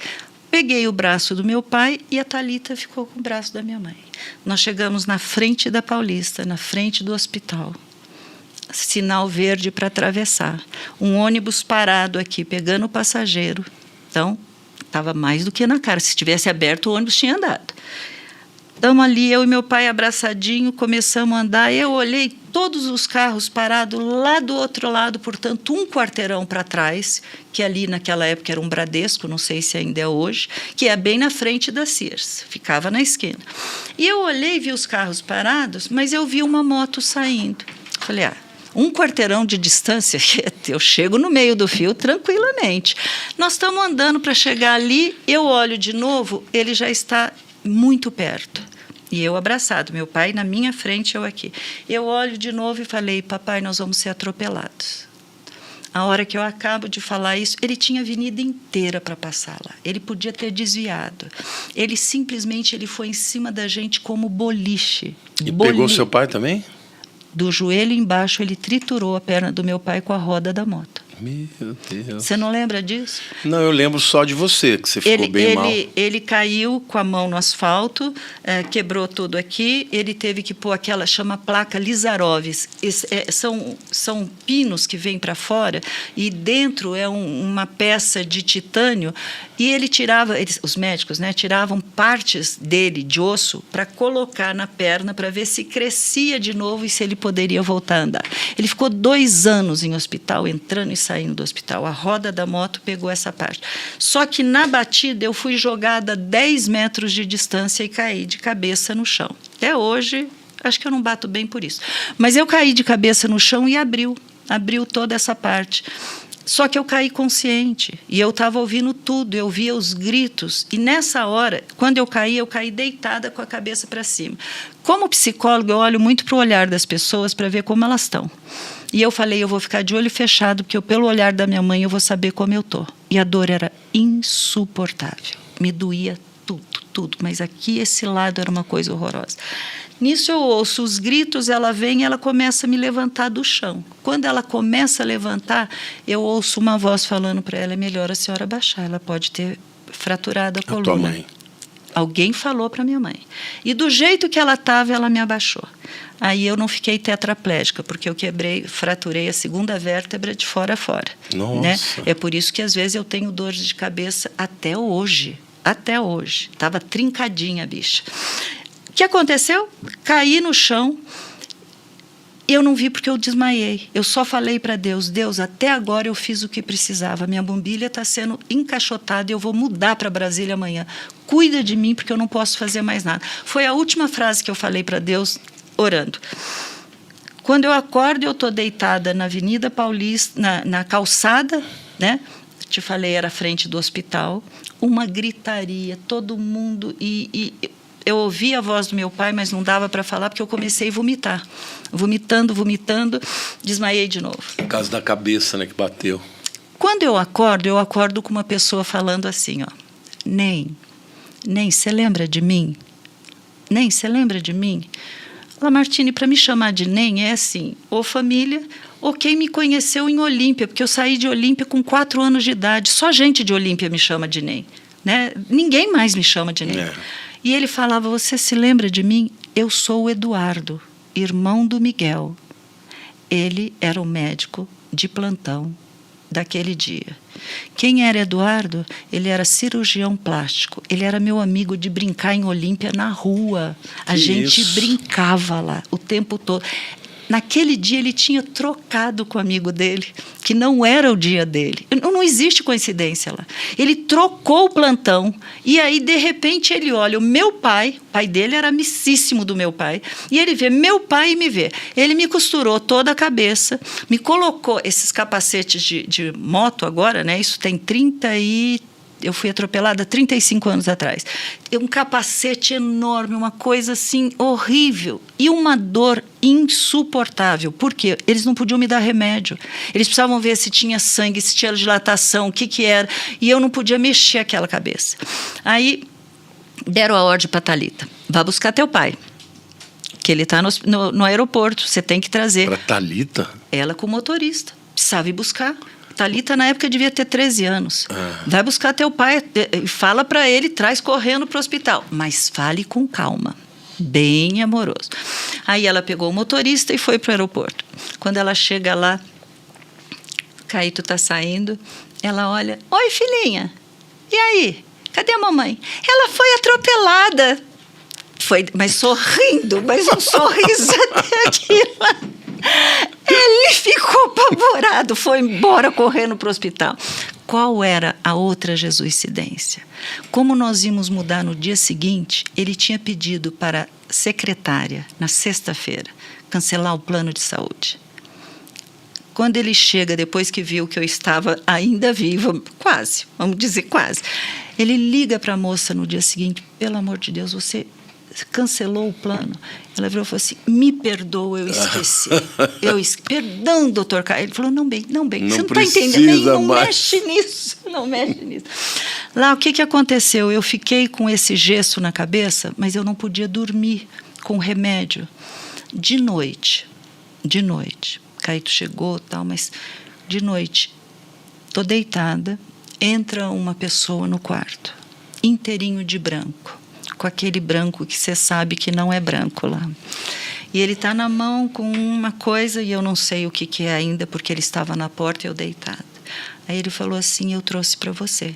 S2: Peguei o braço do meu pai e a Thalita ficou com o braço da minha mãe. Nós chegamos na frente da Paulista, na frente do hospital. Sinal verde para atravessar. Um ônibus parado aqui, pegando o passageiro. Então, estava mais do que na cara. Se tivesse aberto, o ônibus tinha andado. Estamos ali, eu e meu pai abraçadinho, começamos a andar. Eu olhei todos os carros parados lá do outro lado, portanto, um quarteirão para trás, que ali naquela época era um Bradesco, não sei se ainda é hoje, que é bem na frente da Sears, ficava na esquina. E eu olhei e vi os carros parados, mas eu vi uma moto saindo. Falei: um quarteirão de distância, eu chego no meio do fio tranquilamente. Nós estamos andando para chegar ali, eu olho de novo, ele já está muito perto. E eu abraçado, meu pai na minha frente, eu aqui. Eu olho de novo e falei: papai, nós vamos ser atropelados. A hora que eu acabo de falar isso, ele tinha a avenida inteira para passar lá. Ele podia ter desviado. Ele simplesmente foi em cima da gente como boliche.
S1: E pegou seu pai também?
S2: Do joelho embaixo, ele triturou a perna do meu pai com a roda da moto.
S1: Meu Deus.
S2: Você não lembra disso?
S1: Não, eu lembro só de você, que você ficou bem mal.
S2: Ele caiu com a mão no asfalto, quebrou tudo aqui, ele teve que pôr aquela, chama placa Lizaroves. São pinos que vêm para fora e dentro é uma peça de titânio e ele tirava, os médicos, né, tiravam partes dele de osso para colocar na perna para ver se crescia de novo e se ele poderia voltar a andar. Ele ficou 2 anos em hospital, entrando e saindo do hospital. A roda da moto pegou essa parte. Só que na batida eu fui jogada a 10 metros de distância e caí de cabeça no chão. Até hoje, acho que eu não bato bem por isso. Mas eu caí de cabeça no chão e abriu toda essa parte. Só que eu caí consciente e eu estava ouvindo tudo, eu via os gritos. E nessa hora, quando eu caí deitada com a cabeça para cima. Como psicólogo, eu olho muito para o olhar das pessoas para ver como elas estão. E eu falei: eu vou ficar de olho fechado, porque pelo olhar da minha mãe eu vou saber como eu estou. E a dor era insuportável. Me doía tudo. Mas aqui, esse lado, era uma coisa horrorosa. Nisso eu ouço os gritos, ela vem e ela começa a me levantar do chão. Quando ela começa a levantar, eu ouço uma voz falando para ela: é melhor a senhora baixar, ela pode ter fraturado a coluna.
S1: Tua mãe.
S2: Alguém falou para minha mãe. E do jeito que ela estava, ela me abaixou. Aí eu não fiquei tetraplégica, porque eu fraturei a 2ª vértebra de fora a fora.
S1: Nossa.
S2: Né? É por isso que às vezes eu tenho dores de cabeça até hoje. Até hoje. Estava trincadinha a bicha. O que aconteceu? Caí no chão. Eu não vi porque eu desmaiei. Eu só falei para Deus: Deus, até agora eu fiz o que precisava. Minha bombilha está sendo encaixotada e eu vou mudar para Brasília amanhã. Cuida de mim porque eu não posso fazer mais nada. Foi a última frase que eu falei para Deus, orando. Quando eu acordo, eu estou deitada na Avenida Paulista, na calçada, né? Te falei, era a frente do hospital. Uma gritaria, todo mundo... Eu ouvi a voz do meu pai, mas não dava para falar, porque eu comecei a vomitar. Vomitando, desmaiei de novo.
S1: Por causa da cabeça, né, que bateu.
S2: Quando eu acordo com uma pessoa falando assim, ó: Nem, você lembra de mim? Nem, você lembra de mim? Lamartine, para me chamar de Nem é assim, ou família, ou quem me conheceu em Olímpia, porque eu saí de Olímpia com 4 anos de idade. Só gente de Olímpia me chama de Nem. Né? Ninguém mais me chama de Nem. E ele falava: você se lembra de mim? eu sou o Eduardo, irmão do Miguel. Ele era o médico de plantão daquele dia. Quem era Eduardo? Ele era cirurgião plástico. Ele era meu amigo de brincar em Olímpia na rua. A gente brincava lá o tempo todo. Naquele dia ele tinha trocado com o amigo dele, que não era o dia dele. Não existe coincidência lá. Ele trocou o plantão e aí, de repente, ele olha o meu pai, o pai dele era amicíssimo do meu pai, e ele vê meu pai e me vê. Ele me costurou toda a cabeça, me colocou esses capacetes de moto agora, né? Isso tem eu fui atropelada 35 anos atrás. Um capacete enorme, uma coisa assim horrível. E uma dor insuportável. Por quê? Eles não podiam me dar remédio. Eles precisavam ver se tinha sangue, se tinha dilatação, o que era. E eu não podia mexer aquela cabeça. Aí deram a ordem para a Thalita. Vá buscar teu pai. Que ele está no aeroporto. Você tem que trazer.
S1: Para Thalita?
S2: Ela com o motorista. Precisava ir buscar. Thalita, na época, devia ter 13 anos. Vai buscar teu pai, fala para ele, traz correndo para o hospital. Mas fale com calma, bem amoroso. Aí ela pegou o motorista e foi para o aeroporto. Quando ela chega lá, Caíto está saindo, ela olha, oi, filhinha, e aí? Cadê a mamãe? Ela foi atropelada. Mas sorrindo, mas um sorriso até aquilo. Ele ficou apavorado, foi embora correndo para o hospital. Qual era a outra jesuicidência? Como nós íamos mudar no dia seguinte, ele tinha pedido para a secretária, na sexta-feira, cancelar o plano de saúde. Quando ele chega, depois que viu que eu estava ainda viva, quase, vamos dizer quase, ele liga para a moça no dia seguinte, pelo amor de Deus, você cancelou o plano. Ela virou e falou assim, me perdoa, eu esqueci. Perdão, doutor Caio. Ele falou, não bem, você não está entendendo. Não mexe nisso, não mexe nisso. Lá, o que aconteceu? Eu fiquei com esse gesso na cabeça, mas eu não podia dormir com remédio. De noite, Caíto chegou, tal, mas de noite, estou deitada, entra uma pessoa no quarto, inteirinho de branco, com aquele branco que você sabe que não é branco lá. E ele está na mão com uma coisa, e eu não sei o que é ainda, porque ele estava na porta e eu deitada. Aí ele falou assim, eu trouxe para você.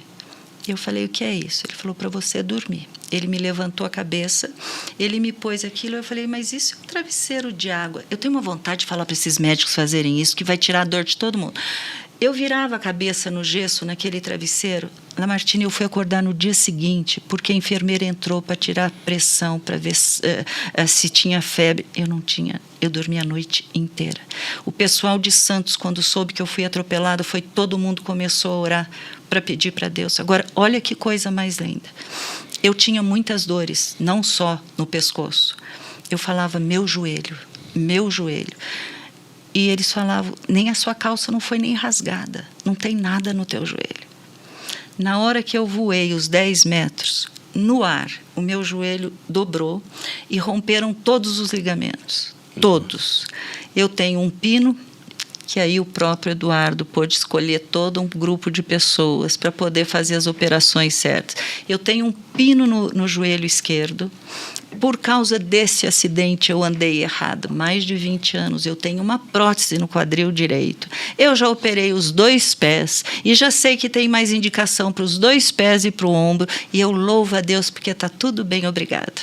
S2: E eu falei, o que é isso? Ele falou, para você dormir. Ele me levantou a cabeça, ele me pôs aquilo, eu falei, mas isso é um travesseiro de água. Eu tenho uma vontade de falar para esses médicos fazerem isso, que vai tirar a dor de todo mundo. Eu virava a cabeça no gesso, naquele travesseiro. Lamartine, eu fui acordar no dia seguinte, porque a enfermeira entrou para tirar a pressão, para ver se tinha febre. Eu não tinha, eu dormi a noite inteira. O pessoal de Santos, quando soube que eu fui atropelada, todo mundo começou a orar para pedir para Deus. Agora, olha que coisa mais linda. Eu tinha muitas dores, não só no pescoço. Eu falava, meu joelho. E eles falavam, nem a sua calça não foi nem rasgada, não tem nada no teu joelho. Na hora que eu voei os 10 metros, no ar, o meu joelho dobrou e romperam todos os ligamentos, todos. Eu tenho um pino, que aí o próprio Eduardo pôde escolher todo um grupo de pessoas para poder fazer as operações certas. Eu tenho um pino no joelho esquerdo. Por causa desse acidente, eu andei errado. Mais de 20 anos, eu tenho uma prótese no quadril direito. Eu já operei os 2 pés e já sei que tem mais indicação para os 2 pés e para o ombro. E eu louvo a Deus porque está tudo bem, obrigado.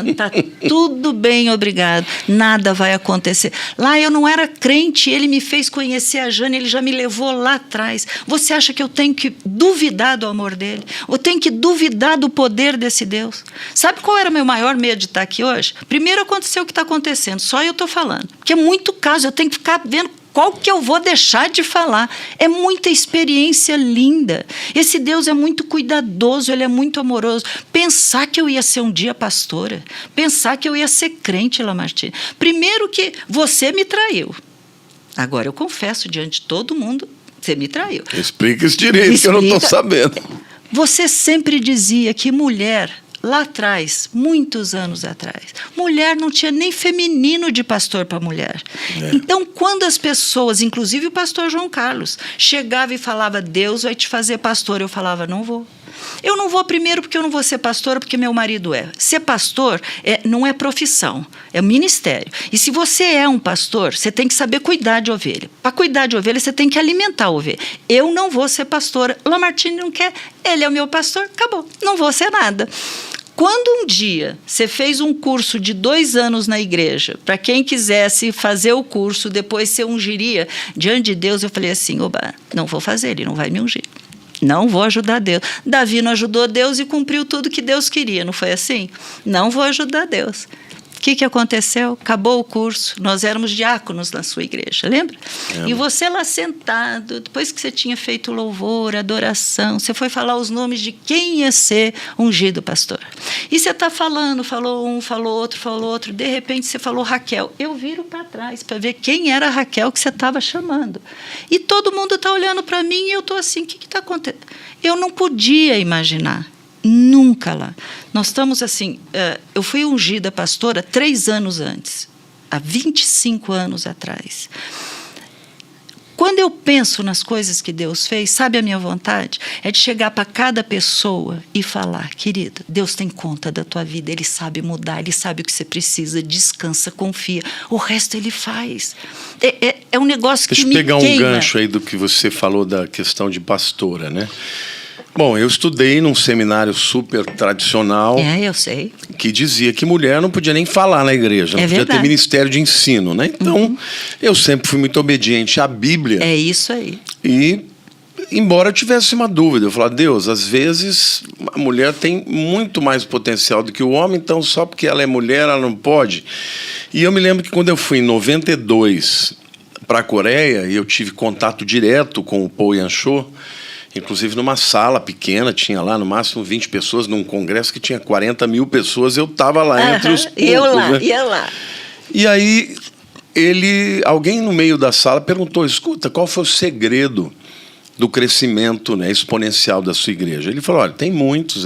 S2: Está tudo bem, obrigado. Nada vai acontecer. Lá eu não era crente, ele me fez conhecer a Jane, ele já me levou lá atrás. Você acha que eu tenho que duvidar do amor dele? Eu tenho que duvidar do poder desse Deus? Sabe qual era o meu maior medo de estar aqui hoje? Primeiro aconteceu o que está acontecendo, só eu estou falando. Porque é muito caso, eu tenho que ficar vendo qual que eu vou deixar de falar. É muita experiência linda. Esse Deus é muito cuidadoso, ele é muito amoroso. Pensar que eu ia ser um dia pastora, pensar que eu ia ser crente, Lamartine. Primeiro que você me traiu. Agora eu confesso diante de todo mundo, você me traiu.
S1: Explica isso direito, que eu não estou sabendo.
S2: Você sempre dizia que mulher, lá atrás, muitos anos atrás, mulher não tinha nem feminino de pastor para mulher. Então, quando as pessoas, inclusive o pastor João Carlos, chegava e falava, Deus vai te fazer pastor, eu falava, não vou. Eu não vou primeiro porque eu não vou ser pastora, porque meu marido é. Ser pastor não é profissão, é ministério. E se você é um pastor, você tem que saber cuidar de ovelha. Para cuidar de ovelha, você tem que alimentar a ovelha. Eu não vou ser pastora. Lamartine não quer, ele é o meu pastor, acabou. Não vou ser nada. Quando um dia você fez um curso de 2 anos na igreja, para quem quisesse fazer o curso, depois você ungiria, diante de Deus, eu falei assim, oba, não vou fazer, ele não vai me ungir. Não vou ajudar Deus. Davi não ajudou Deus e cumpriu tudo que Deus queria, não foi assim? Não vou ajudar Deus. O que aconteceu? Acabou o curso, nós éramos diáconos na sua igreja, lembra? E você lá sentado, depois que você tinha feito louvor, adoração, você foi falar os nomes de quem ia ser ungido pastor. E você está falando, falou um, falou outro, de repente você falou Raquel. Eu viro para trás para ver quem era a Raquel que você estava chamando. E todo mundo está olhando para mim e eu estou assim, o que está acontecendo? Eu não podia imaginar. Nunca lá. Nós estamos assim, eu fui ungida pastora 3 anos antes, há 25 anos atrás. Quando eu penso nas coisas que Deus fez, sabe a minha vontade? É de chegar para cada pessoa e falar, querida, Deus tem conta da tua vida, Ele sabe mudar, Ele sabe o que você precisa, descansa, confia. O resto Ele faz. É um negócio que me queima.
S1: Deixa eu pegar um gancho aí do que você falou da questão de pastora, né? Bom, eu estudei num seminário super tradicional.
S2: Eu sei.
S1: Que dizia que mulher não podia nem falar na igreja, não podia ter ministério de ensino, né? Então, eu sempre fui muito obediente à Bíblia.
S2: É isso aí.
S1: E, embora eu tivesse uma dúvida, eu falava, Deus, às vezes a mulher tem muito mais potencial do que o homem, então só porque ela é mulher, ela não pode. E eu me lembro que quando eu fui em 92 para a Coreia, e eu tive contato direto com o Paul Yan-Cho, inclusive numa sala pequena, tinha lá no máximo 20 pessoas, num congresso que tinha 40 mil pessoas, eu estava lá entre os poucos.
S2: Ia lá.
S1: E aí, alguém no meio da sala perguntou, escuta, qual foi o segredo do crescimento, né, exponencial da sua igreja? Ele falou, olha, tem muitos,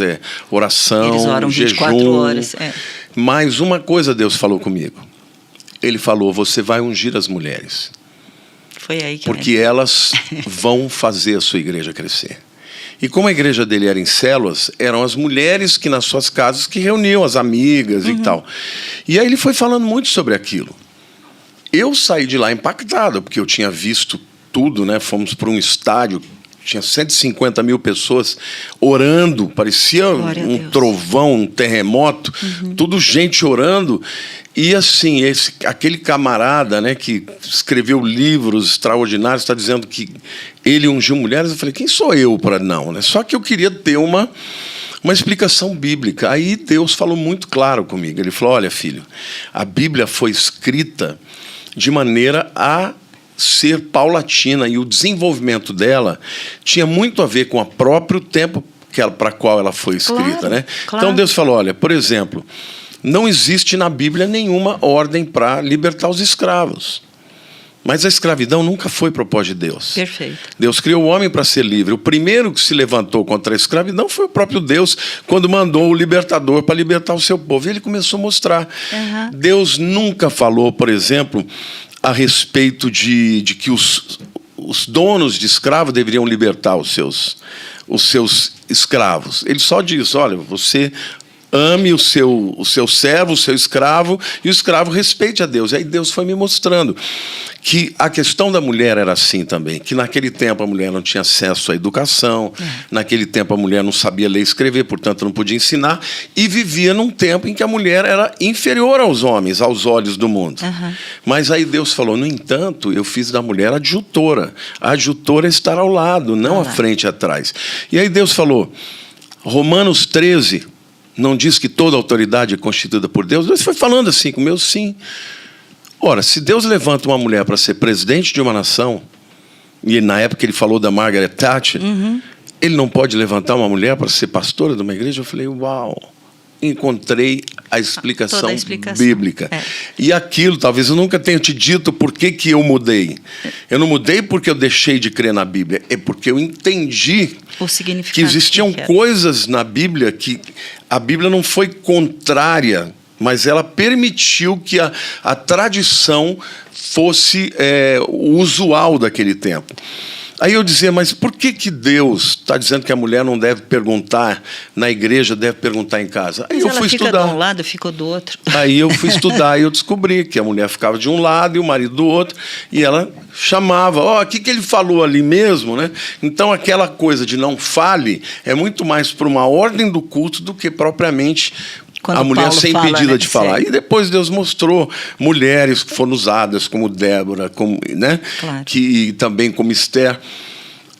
S1: oração,
S2: eles oram 24
S1: jejum,
S2: horas.
S1: Mas uma coisa Deus falou comigo. Ele falou, você vai ungir as mulheres.
S2: Foi aí que
S1: porque elas vão fazer a sua igreja crescer. E como a igreja dele era em células, eram as mulheres que nas suas casas que reuniam as amigas e tal. E aí ele foi falando muito sobre aquilo. Eu saí de lá impactado, porque eu tinha visto tudo, né? Fomos para um estádio, tinha 150 mil pessoas orando, parecia um trovão, um terremoto, tudo gente orando. E assim, aquele camarada, né, que escreveu livros extraordinários, está dizendo que ele ungiu mulheres. Eu falei, quem sou eu para não? Né? Só que eu queria ter uma explicação bíblica. Aí Deus falou muito claro comigo. Ele falou, olha, filho, a Bíblia foi escrita de maneira a ser paulatina, e o desenvolvimento dela tinha muito a ver com o próprio tempo para qual ela foi escrita. Né? Então Deus falou, olha, por exemplo, não existe na Bíblia nenhuma ordem para libertar os escravos. Mas a escravidão nunca foi propósito de Deus.
S2: Perfeito.
S1: Deus criou o homem para ser livre. O primeiro que se levantou contra a escravidão foi o próprio Deus, quando mandou o libertador para libertar o seu povo. E ele começou a mostrar. Deus nunca falou, por exemplo, a respeito de que os donos de escravos deveriam libertar os seus escravos. Ele só diz, olha, você ame o seu servo, o seu escravo, e o escravo respeite a Deus. E aí Deus foi me mostrando que a questão da mulher era assim também, que naquele tempo a mulher não tinha acesso à educação, naquele tempo a mulher não sabia ler e escrever, portanto não podia ensinar, e vivia num tempo em que a mulher era inferior aos homens, aos olhos do mundo. Mas aí Deus falou, no entanto, eu fiz da mulher adjutora. A adjutora é estar ao lado, não à frente e atrás. E aí Deus falou, Romanos 13... não diz que toda autoridade é constituída por Deus? Deus foi falando assim com o meu sim. Ora, se Deus levanta uma mulher para ser presidente de uma nação, e na época ele falou da Margaret Thatcher, ele não pode levantar uma mulher para ser pastora de uma igreja? Eu falei, uau, encontrei a explicação bíblica. E aquilo, talvez eu nunca tenha te dito por que eu mudei. Eu não mudei porque eu deixei de crer na Bíblia, é porque eu entendi que existiam coisas na Bíblia que a Bíblia não foi contrária, mas ela permitiu que a tradição fosse o usual daquele tempo. Aí eu dizia, mas por que Deus está dizendo que a mulher não deve perguntar na igreja, deve perguntar em casa? Aí
S2: Mas
S1: eu
S2: ela
S1: fui
S2: fica
S1: estudar.
S2: de um lado, fica do outro.
S1: Aí eu fui estudar e eu descobri que a mulher ficava de um lado e o marido do outro, e ela chamava, o que ele falou ali mesmo, né? Então aquela coisa de não fale é muito mais para uma ordem do culto do que propriamente
S2: Quando
S1: a mulher
S2: Paulo
S1: ser
S2: fala,
S1: impedida
S2: né?
S1: de falar.
S2: Sei.
S1: E depois Deus mostrou mulheres que foram usadas, como Débora, como, né?
S2: Claro.
S1: Que também como Esther.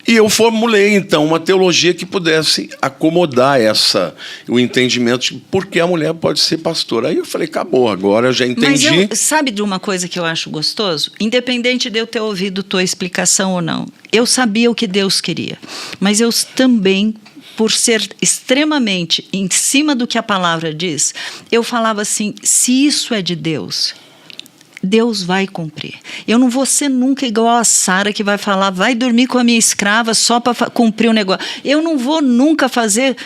S1: E eu formulei, então, uma teologia que pudesse acomodar o entendimento de por que a mulher pode ser pastora. Aí eu falei, acabou, agora eu já entendi.
S2: Mas sabe de uma coisa que eu acho gostoso? Independente de eu ter ouvido tua explicação ou não, eu sabia o que Deus queria. Mas eu também, por ser extremamente em cima do que a palavra diz, eu falava assim, se isso é de Deus, Deus vai cumprir. Eu não vou ser nunca igual a Sara que vai falar, vai dormir com a minha escrava só para cumprir o negócio. Eu não vou nunca fazer...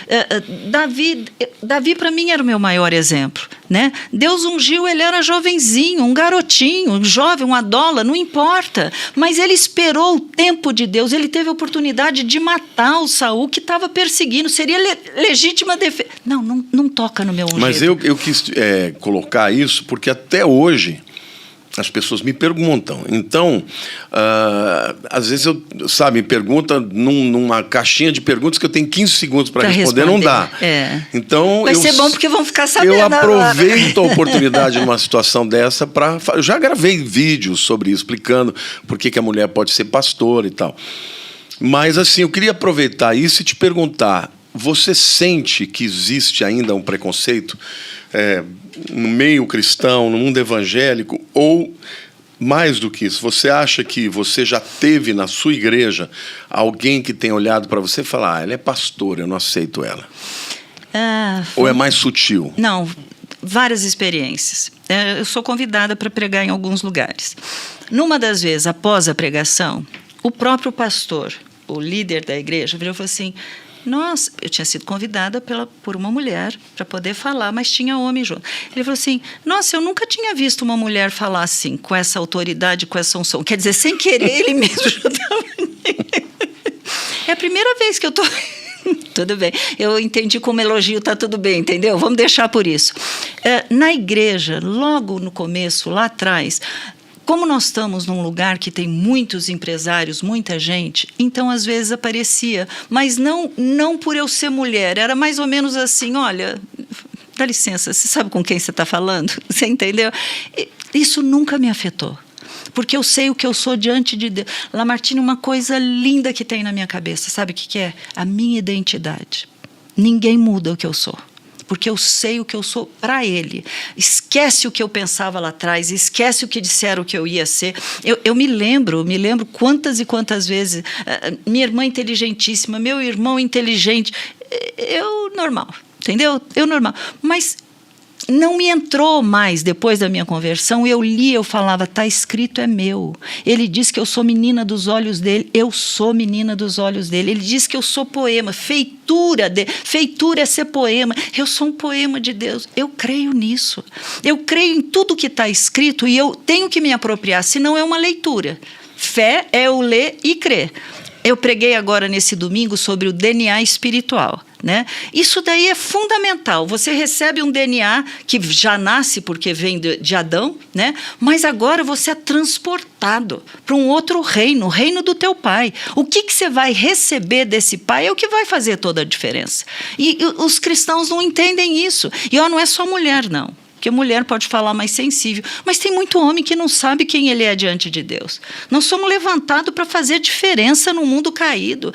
S2: Davi para mim era o meu maior exemplo. Né? Deus ungiu, ele era jovenzinho, um garotinho, um jovem, um adola, não importa. Mas ele esperou o tempo de Deus, ele teve a oportunidade de matar o Saul que estava perseguindo, seria legítima defesa. Não toca no meu ungido.
S1: Mas eu quis colocar isso porque até hoje as pessoas me perguntam. Então, às vezes me pergunta numa caixinha de perguntas que eu tenho 15 segundos para responder, não dá. Então,
S2: vai ser bom porque vão ficar sabendo.
S1: Eu aproveito a oportunidade numa situação dessa para... Eu já gravei vídeos sobre isso, explicando por que a mulher pode ser pastora e tal. Mas, assim, eu queria aproveitar isso e te perguntar, você sente que existe ainda um preconceito no meio cristão, no mundo evangélico, ou mais do que isso, você acha que você já teve na sua igreja alguém que tenha olhado para você e falar, ela é pastora, eu não aceito ela? Ou é mais sutil?
S2: Não, várias experiências. Eu sou convidada para pregar em alguns lugares. Numa das vezes, após a pregação, o próprio pastor, o líder da igreja, virou e falou assim, nossa, eu tinha sido convidada por uma mulher para poder falar, mas tinha homem junto. Ele falou assim, nossa, eu nunca tinha visto uma mulher falar assim, com essa autoridade, com essa unção. Quer dizer, sem querer, ele mesmo ajudava. É a primeira vez que eu estou... Tudo bem, eu entendi como elogio, está tudo bem, entendeu? Vamos deixar por isso. Na igreja, logo no começo, lá atrás... Como nós estamos num lugar que tem muitos empresários, muita gente, então às vezes aparecia, mas não por eu ser mulher, era mais ou menos assim, olha, dá licença, você sabe com quem você está falando? Você entendeu? Isso nunca me afetou, porque eu sei o que eu sou diante de Deus. Lamartine, uma coisa linda que tem na minha cabeça, sabe o que é? A minha identidade. Ninguém muda o que eu sou. Porque eu sei o que eu sou para ele. Esquece o que eu pensava lá atrás, esquece o que disseram que eu ia ser. Eu me lembro quantas e quantas vezes, minha irmã inteligentíssima, meu irmão inteligente, normal, entendeu? Eu normal. Mas não me entrou mais depois da minha conversão, eu li, eu falava, está escrito, é meu. Ele diz que eu sou menina dos olhos dele, eu sou menina dos olhos dele. Ele diz que eu sou poema, feitura é ser poema, eu sou um poema de Deus. Eu creio nisso, eu creio em tudo que está escrito e eu tenho que me apropriar, senão é uma leitura. Fé é eu ler e crer. Eu preguei agora nesse domingo sobre o DNA espiritual, né? Isso daí é fundamental. Você recebe um DNA que já nasce porque vem de Adão, né? Mas agora você é transportado para um outro reino, o reino do teu pai. O que você vai receber desse pai é o que vai fazer toda a diferença. E os cristãos não entendem isso. E não é só mulher, não. Porque mulher pode falar mais sensível, mas tem muito homem que não sabe quem ele é diante de Deus. Nós somos levantados para fazer diferença no mundo caído.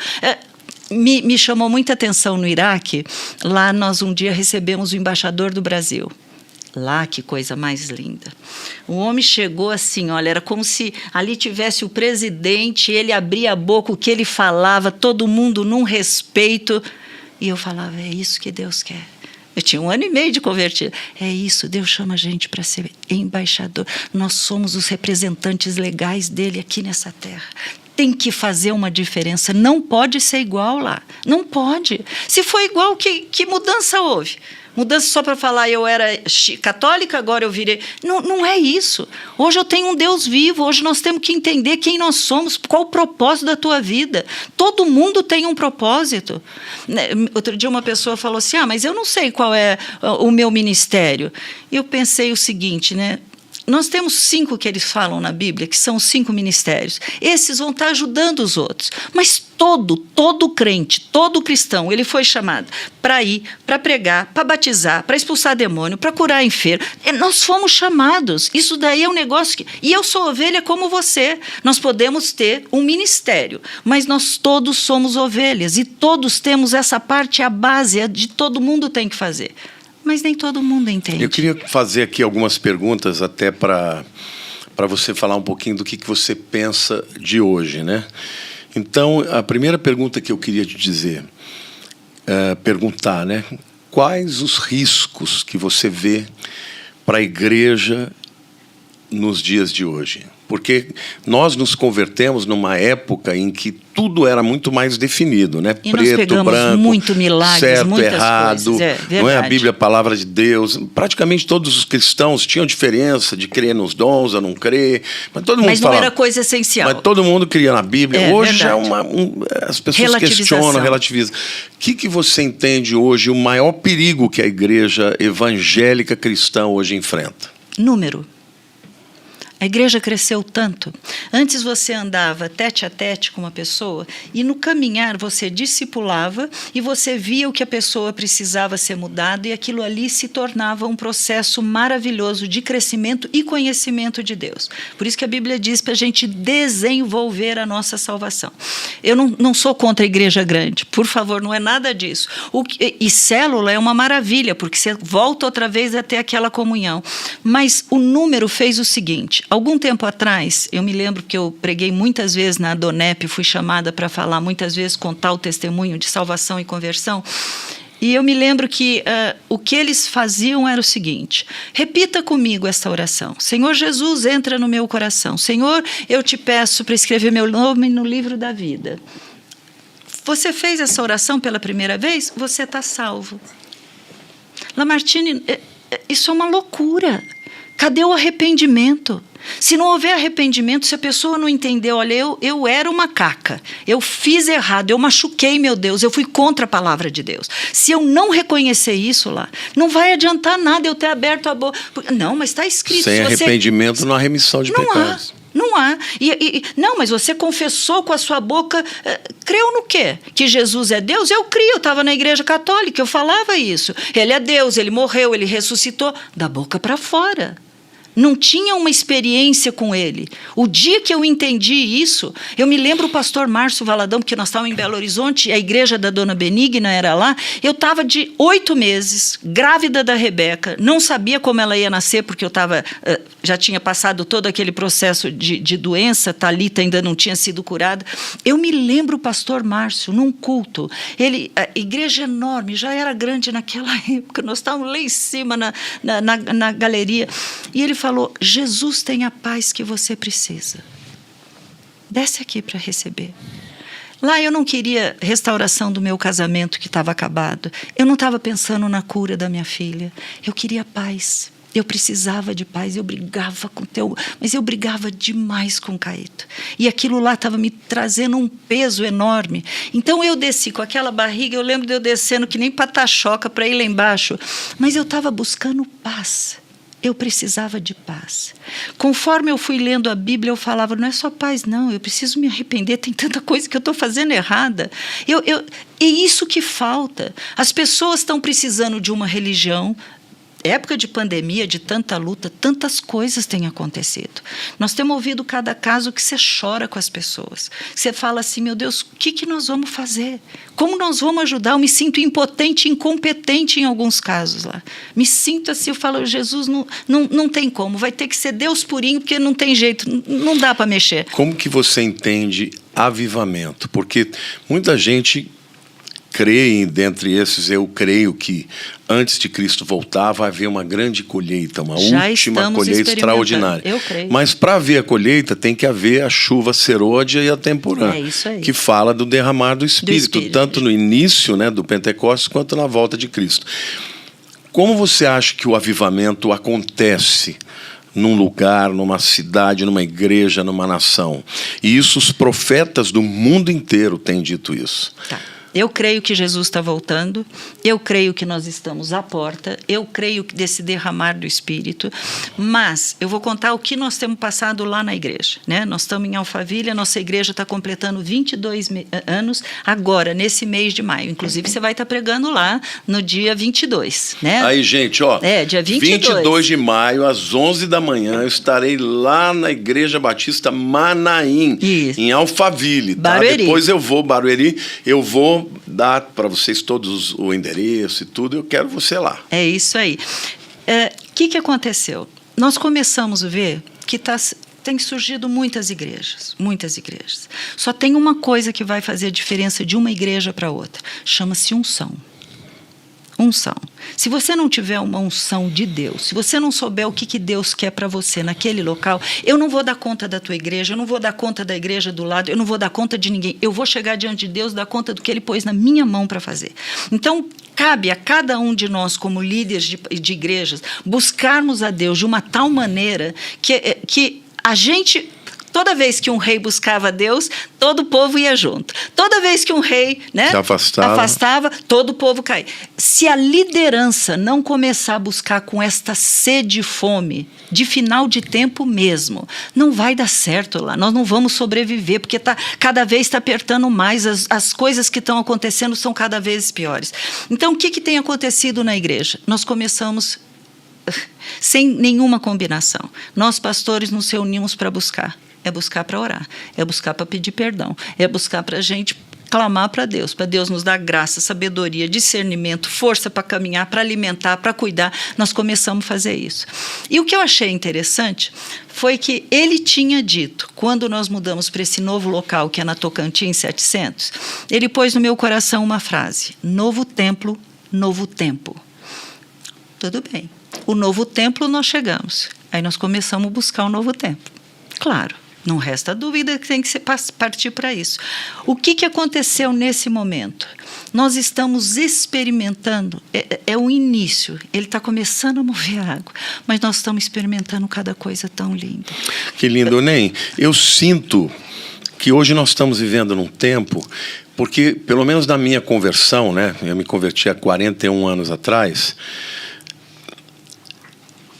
S2: Me chamou muita atenção no Iraque. Lá nós um dia recebemos o embaixador do Brasil. Lá, que coisa mais linda. O homem chegou assim, olha, era como se ali tivesse o presidente, ele abria a boca, o que ele falava, todo mundo num respeito. E eu falava, é isso que Deus quer. Eu tinha 1 ano e meio de convertida. É isso, Deus chama a gente para ser embaixador. Nós somos os representantes legais dele aqui nessa terra. tem que fazer uma diferença. Não pode ser igual lá. Não pode. Se for igual, que mudança houve? Mudança só para falar, eu era católica, agora eu virei... Não, não é isso. Hoje eu tenho um Deus vivo, hoje nós temos que entender quem nós somos, qual o propósito da tua vida. Todo mundo tem um propósito. Outro dia uma pessoa falou assim, mas eu não sei qual é o meu ministério. E eu pensei o seguinte, né? Nós temos 5 que eles falam na Bíblia, que são os 5 ministérios. Esses vão estar ajudando os outros. Mas todo crente, todo cristão, ele foi chamado para ir, para pregar, para batizar, para expulsar demônio, para curar enfermo. Nós fomos chamados. Isso daí é um negócio que... E eu sou ovelha como você. Nós podemos ter um ministério, mas nós todos somos ovelhas e todos temos essa parte, a base, de todo mundo tem que fazer. Mas nem todo mundo entende.
S1: Eu queria fazer aqui algumas perguntas até para você falar um pouquinho do que você pensa de hoje, né? Então, a primeira pergunta que eu queria te dizer, perguntar, né? Quais os riscos que você vê para a igreja nos dias de hoje? Porque nós nos convertemos numa época em que tudo era muito mais definido, né?
S2: E
S1: preto,
S2: nós pegamos
S1: branco,
S2: muito milagres,
S1: certo,
S2: muitas
S1: errado,
S2: coisas.
S1: não é a Bíblia a palavra de Deus. Praticamente todos os cristãos tinham diferença de crer nos dons ou não crer, mas todo mundo
S2: Mas não
S1: falava,
S2: era coisa essencial.
S1: Mas todo mundo cria na Bíblia. Hoje é as pessoas questionam, relativizam. O que você entende hoje o maior perigo que a igreja evangélica cristã hoje enfrenta?
S2: Número. A igreja cresceu tanto. Antes você andava tete a tete com uma pessoa e no caminhar você discipulava e você via o que a pessoa precisava ser mudada e aquilo ali se tornava um processo maravilhoso de crescimento e conhecimento de Deus. Por isso que a Bíblia diz para a gente desenvolver a nossa salvação. Eu não sou contra a igreja grande, por favor, não é nada disso. E célula é uma maravilha, porque você volta outra vez a ter aquela comunhão. Mas o número fez o seguinte... Algum tempo atrás, eu me lembro que eu preguei muitas vezes na Adonep, fui chamada para falar muitas vezes, contar o testemunho de salvação e conversão, e eu me lembro que o que eles faziam era o seguinte, repita comigo esta oração, Senhor Jesus, entra no meu coração, Senhor, eu te peço para escrever meu nome no livro da vida. Você fez essa oração pela primeira vez? Você está salvo. Lamartine, isso é uma loucura. Cadê o arrependimento? Se não houver arrependimento, se a pessoa não entendeu, olha, eu era uma caca, eu fiz errado, eu machuquei meu Deus, eu fui contra a palavra de Deus. Se eu não reconhecer isso lá, não vai adiantar nada eu ter aberto a boca. Não, mas está escrito.
S1: Sem arrependimento não há remissão de pecados.
S2: Não há. Não, mas você confessou com a sua boca, creu no quê? Que Jesus é Deus? Eu crio, eu estava na igreja católica, eu falava isso. Ele é Deus, ele morreu, ele ressuscitou, da boca para fora. Não tinha uma experiência com ele. O dia que eu entendi isso, eu me lembro o pastor Márcio Valadão, porque nós estávamos em Belo Horizonte, a igreja da Dona Benigna era lá, eu estava de 8 meses, grávida da Rebeca, não sabia como ela ia nascer, porque eu já tinha passado todo aquele processo de doença, Thalita ainda não tinha sido curada. Eu me lembro o pastor Márcio, num culto, a igreja enorme, já era grande naquela época, nós estávamos lá em cima na galeria, e ele falou, Jesus tem a paz que você precisa. Desce aqui para receber. Lá eu não queria restauração do meu casamento que estava acabado. Eu não estava pensando na cura da minha filha. Eu queria paz. Eu precisava de paz, eu brigava mas eu brigava demais com o Caíto. E aquilo lá estava me trazendo um peso enorme. Então eu desci com aquela barriga, eu lembro de eu descendo que nem patachoca para ir lá embaixo. Mas eu estava buscando paz. Eu precisava de paz. Conforme eu fui lendo a Bíblia, eu falava, não é só paz, não, eu preciso me arrepender, tem tanta coisa que eu estou fazendo errada. É isso que falta. As pessoas estão precisando de uma religião. Época de pandemia, de tanta luta, tantas coisas têm acontecido. Nós temos ouvido cada caso que você chora com as pessoas. Você fala assim, meu Deus, o que nós vamos fazer? Como nós vamos ajudar? Eu me sinto impotente, incompetente em alguns casos lá. Me sinto assim, eu falo, Jesus, não tem como, vai ter que ser Deus purinho, porque não tem jeito, não dá para mexer.
S1: Como que você entende avivamento? Porque muita gente creem, dentre esses eu creio que antes de Cristo voltar vai haver uma grande colheita, uma última colheita extraordinária.
S2: Eu creio.
S1: Mas para haver a colheita tem que haver a chuva serôdia e a temporã,
S2: isso aí.
S1: que fala do derramar do Espírito, tanto no início, né, do Pentecostes quanto na volta de Cristo. Como você acha que o avivamento acontece num lugar, numa cidade, numa igreja, numa nação? E isso os profetas do mundo inteiro têm dito isso.
S2: Tá. Eu creio que Jesus está voltando, eu creio que nós estamos à porta, eu creio desse derramar do Espírito, mas eu vou contar o que nós temos passado lá na igreja, né? Nós estamos em Alphaville, a nossa igreja está completando 22 anos agora, nesse mês de maio. Inclusive, você vai estar pregando lá no dia 22, né?
S1: Aí, gente, ó,
S2: dia 22
S1: de maio, às 11 da manhã, eu estarei lá na Igreja Batista Manaim, em Alphaville, tá?
S2: Barueri.
S1: Depois eu vou, Barueri, eu vou dar para vocês todos o endereço e tudo, eu quero você lá.
S2: É isso aí. O que aconteceu? Nós começamos a ver que tem surgido muitas igrejas. Só tem uma coisa que vai fazer a diferença de uma igreja para outra. Chama-se unção. Unção. Se você não tiver uma unção de Deus, se você não souber o que Deus quer para você naquele local, eu não vou dar conta da tua igreja, eu não vou dar conta da igreja do lado, eu não vou dar conta de ninguém. Eu vou chegar diante de Deus, dar conta do que Ele pôs na minha mão para fazer. Então, cabe a cada um de nós, como líderes de igrejas, buscarmos a Deus de uma tal maneira que a gente... Toda vez que um rei buscava Deus, todo o povo ia junto. Toda vez que um rei, né,
S1: se afastava,
S2: todo o povo caía. Se a liderança não começar a buscar com esta sede e fome, de final de tempo mesmo, não vai dar certo lá. Nós não vamos sobreviver, porque cada vez está apertando mais. As coisas que estão acontecendo são cada vez piores. Então, o que tem acontecido na igreja? Nós começamos... sem nenhuma combinação. Nós, pastores, nos reunimos para buscar. É buscar para orar, é buscar para pedir perdão, é buscar para a gente clamar para Deus nos dar graça, sabedoria, discernimento, força para caminhar, para alimentar, para cuidar. Nós começamos a fazer isso. E o que eu achei interessante foi que ele tinha dito, quando nós mudamos para esse novo local, que é na Tocantins 700, ele pôs no meu coração uma frase: novo templo, novo tempo. Tudo bem. O novo templo nós chegamos. Aí nós começamos a buscar o novo templo. Claro. Não resta dúvida que tem que partir para isso. O que aconteceu nesse momento? Nós estamos experimentando, é o início, ele está começando a mover a água, mas nós estamos experimentando cada coisa tão linda.
S1: Que lindo, Ney. Eu sinto que hoje nós estamos vivendo num tempo, porque, pelo menos na minha conversão, né, eu me converti há 41 anos atrás,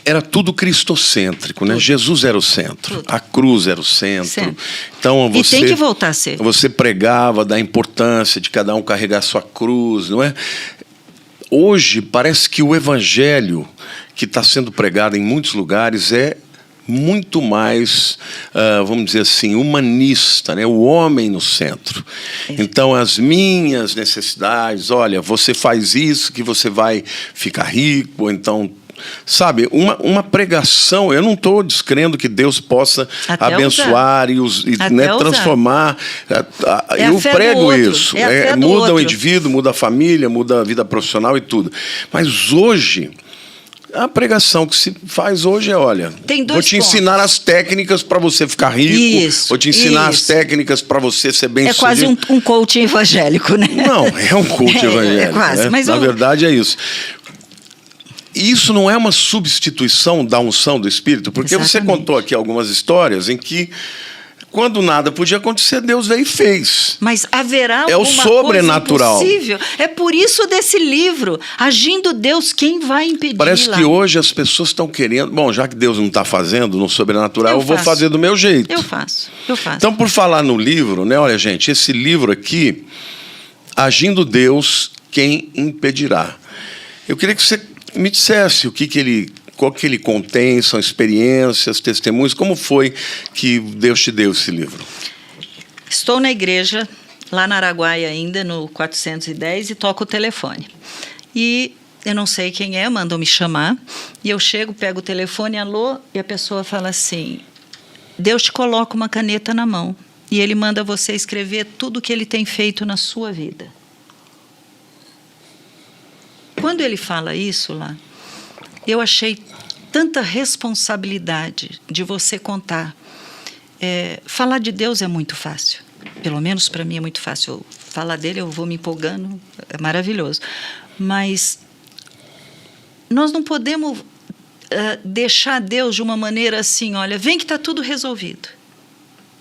S1: era tudo cristocêntrico, né? Jesus era o centro, a cruz era o centro. Então,
S2: e tem que voltar a ser.
S1: Você pregava da importância de cada um carregar sua cruz, não é? Hoje, parece que o evangelho que está sendo pregado em muitos lugares é muito mais, vamos dizer assim, humanista, né? O homem no centro. Então, as minhas necessidades, olha, você faz isso que você vai ficar rico, então... Sabe, uma pregação, eu não estou descrendo que Deus possa abençoar e né, transformar. Eu prego isso. Muda o indivíduo, muda a família, muda a vida profissional e tudo. Mas hoje, a pregação que se faz hoje é, olha, vou te ensinar as técnicas para você ficar rico, vou te ensinar as técnicas para você ser bem-sucedido.
S2: É quase um coaching evangélico, né?
S1: Não, é um coaching evangélico.
S2: Quase,
S1: né?
S2: Mas
S1: na verdade é isso. Isso não é uma substituição da unção do Espírito, porque Exatamente. Você contou aqui algumas histórias em que, quando nada podia acontecer, Deus veio e fez.
S2: Mas haverá
S1: o sobrenatural.
S2: Coisa impossível. É por isso desse livro, Agindo Deus, quem vai impedir?
S1: Parece que hoje as pessoas estão querendo... Bom, já que Deus não está fazendo no sobrenatural, eu vou fazer do meu jeito.
S2: Eu faço.
S1: Então, por falar no livro, né? Olha, gente, esse livro aqui, Agindo Deus, quem impedirá? Eu queria que você me dissesse qual que ele contém, são experiências, testemunhos, como foi que Deus te deu esse livro?
S2: Estou na igreja, lá na Araguaia ainda, no 410, e toco o telefone. E eu não sei quem é, mandam me chamar, e eu chego, pego o telefone, alô, e a pessoa fala assim, Deus te coloca uma caneta na mão, e Ele manda você escrever tudo o que Ele tem feito na sua vida. Quando ele fala isso lá, eu achei tanta responsabilidade de você contar. Falar de Deus é muito fácil. Pelo menos para mim é muito fácil. Falar dele, eu vou me empolgando, é maravilhoso. Mas nós não podemos deixar Deus de uma maneira assim, olha, vem que está tudo resolvido.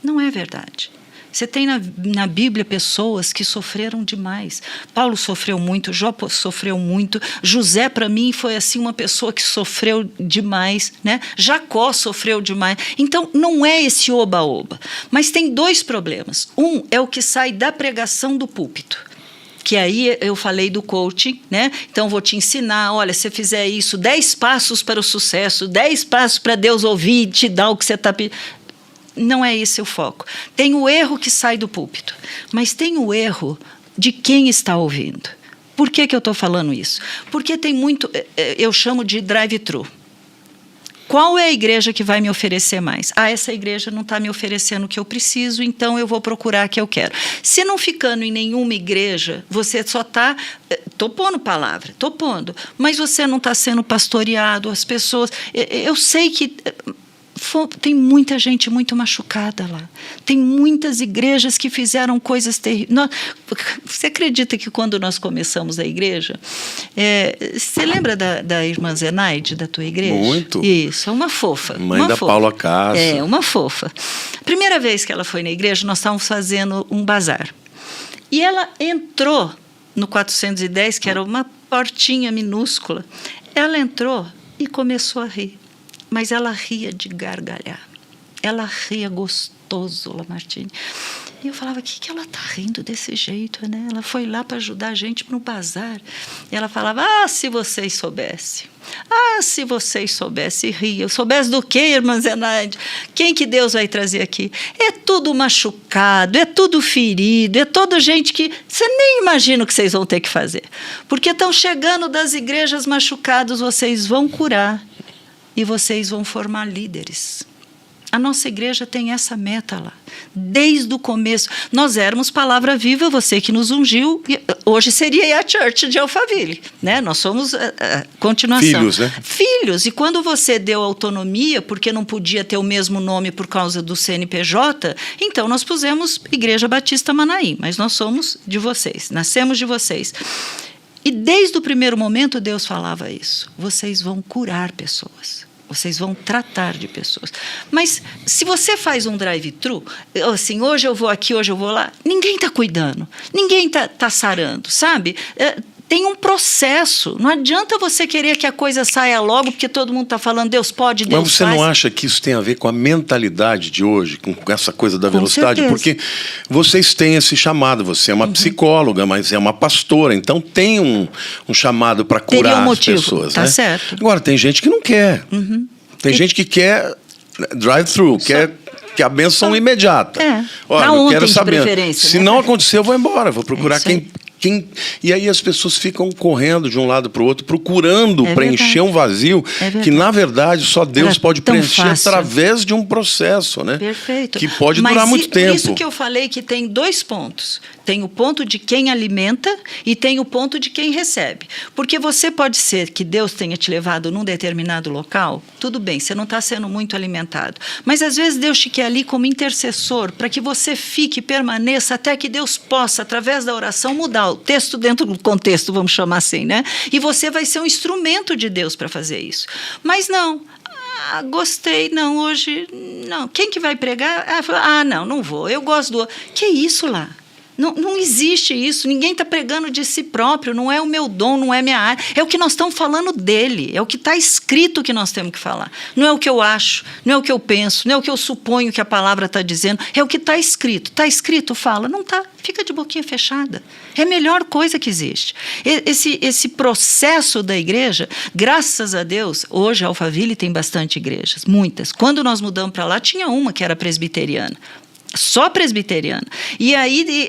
S2: Não é verdade. Você tem na Bíblia pessoas que sofreram demais. Paulo sofreu muito, Jó sofreu muito, José, para mim, foi assim uma pessoa que sofreu demais, né? Jacó sofreu demais. Então, não é esse oba-oba. Mas tem 2 problemas. Um é o que sai da pregação do púlpito. Que aí eu falei do coaching, né? Então, vou te ensinar, olha, se você fizer isso, 10 passos para o sucesso, 10 passos para Deus ouvir e te dar o que você está pedindo. Não é esse o foco. Tem o erro que sai do púlpito, mas tem o erro de quem está ouvindo. Por que eu estou falando isso? Porque tem muito, eu chamo de drive-thru. Qual é a igreja que vai me oferecer mais? Essa igreja não está me oferecendo o que eu preciso, então eu vou procurar a que eu quero. Se não ficando em nenhuma igreja, você só está... Estou pondo palavra, estou pondo, mas você não está sendo pastoreado, as pessoas... Eu sei que... Tem muita gente muito machucada lá. Tem muitas igrejas que fizeram coisas terríveis. Você acredita que quando nós começamos a igreja... você lembra da irmã Zenaide, da tua igreja?
S1: Muito.
S2: Isso, uma fofa.
S1: Mãe
S2: uma
S1: da
S2: fofa.
S1: Paula Cássia.
S2: Uma fofa. Primeira vez que ela foi na igreja, nós estávamos fazendo um bazar. E ela entrou no 410, que era uma portinha minúscula. Ela entrou e começou a rir. Mas ela ria de gargalhar. Ela ria gostoso, Lamartine. E eu falava, o que ela está rindo desse jeito, né? Ela foi lá para ajudar a gente no bazar. E ela falava, se vocês soubessem. Se vocês soubessem, ria. Soubesse do quê, irmã Zenaide? Quem que Deus vai trazer aqui? É tudo machucado, é tudo ferido, é toda gente que... Você nem imagina o que vocês vão ter que fazer. Porque estão chegando das igrejas machucadas, vocês vão curar. E vocês vão formar líderes. A nossa igreja tem essa meta lá. Desde o começo. Nós éramos Palavra Viva, você que nos ungiu. Hoje seria a Church de Alphaville. Né? Nós somos continuação.
S1: Filhos, né?
S2: Filhos. E quando você deu autonomia, porque não podia ter o mesmo nome por causa do CNPJ, então nós pusemos Igreja Batista Manaim. Mas nós somos de vocês. Nascemos de vocês. E desde o primeiro momento Deus falava isso. Vocês vão curar pessoas. Vocês vão tratar de pessoas. Mas se você faz um drive-thru, assim, hoje eu vou aqui, hoje eu vou lá, ninguém está cuidando. Ninguém está sarando, sabe? Tem um processo. Não adianta você querer que a coisa saia logo, porque todo mundo está falando, Deus pode, Deus faz.
S1: Mas você não acha que isso tem a ver com a mentalidade de hoje, com essa coisa da velocidade?
S2: Certeza.
S1: Porque vocês têm esse chamado, você é uma psicóloga, mas é uma pastora, então tem um chamado para curar as pessoas.
S2: Tá,
S1: né?
S2: certo.
S1: Agora, tem gente que não quer. Tem gente que quer drive-thru, quer a bênção imediata.
S2: Olha,
S1: eu quero
S2: de
S1: saber.
S2: preferência,
S1: Se
S2: né?
S1: não acontecer, eu vou embora, vou procurar quem... E aí as pessoas ficam correndo de um lado para o outro, procurando preencher um vazio que, na verdade, só Deus pode preencher através de um processo, né?
S2: Perfeito.
S1: Que pode durar muito tempo.
S2: Por isso que eu falei que tem 2 pontos. Tem o ponto de quem alimenta e tem o ponto de quem recebe. Porque você pode ser que Deus tenha te levado num determinado local, tudo bem, você não está sendo muito alimentado. Mas, às vezes, Deus te quer ali como intercessor para que você fique, permaneça, até que Deus possa, através da oração, mudar o texto dentro do contexto, vamos chamar assim, né? E você vai ser um instrumento de Deus para fazer isso. Mas não... gostei, não, hoje... Não. Quem que vai pregar? Não vou, eu gosto do... Que isso lá? Não existe isso, ninguém está pregando de si próprio, não é o meu dom, não é minha área, é o que nós estamos falando dele, é o que está escrito que nós temos que falar. Não é o que eu acho, não é o que eu penso, não é o que eu suponho que a palavra está dizendo, é o que está escrito. Está escrito, fala, não está, fica de boquinha fechada. É a melhor coisa que existe. Esse processo da igreja, graças a Deus, hoje a Alphaville tem bastante igrejas, muitas. Quando nós mudamos para lá, tinha uma que era presbiteriana. Só presbiteriana. E aí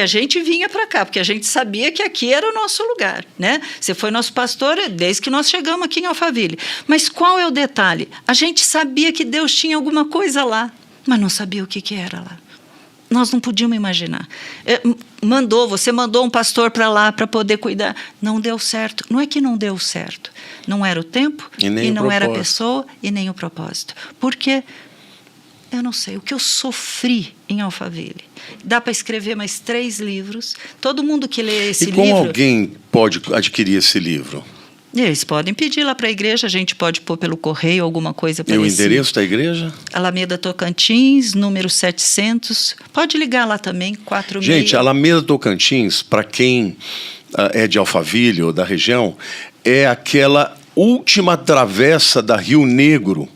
S2: a gente vinha para cá, porque a gente sabia que aqui era o nosso lugar, né? Você foi nosso pastor desde que nós chegamos aqui em Alphaville. Mas qual é o detalhe? A gente sabia que Deus tinha alguma coisa lá, mas não sabia o que era lá. nós não podíamos imaginar. Você mandou um pastor para lá para poder cuidar. Não deu certo. Não é que não deu certo. Não era o tempo, e não era a pessoa, e nem o propósito. Porque, eu não sei, o que eu sofri em Alphaville. Dá para escrever mais 3 livros. Todo mundo que lê esse livro...
S1: E como alguém pode adquirir esse livro?
S2: Eles podem pedir lá para a igreja, a gente pode pôr pelo correio alguma coisa parecida.
S1: E o endereço da igreja?
S2: Alameda Tocantins, número 700. Pode ligar lá também, 46.
S1: Gente, Alameda Tocantins, para quem é de Alphaville ou da região, é aquela última travessa da Rio Negro,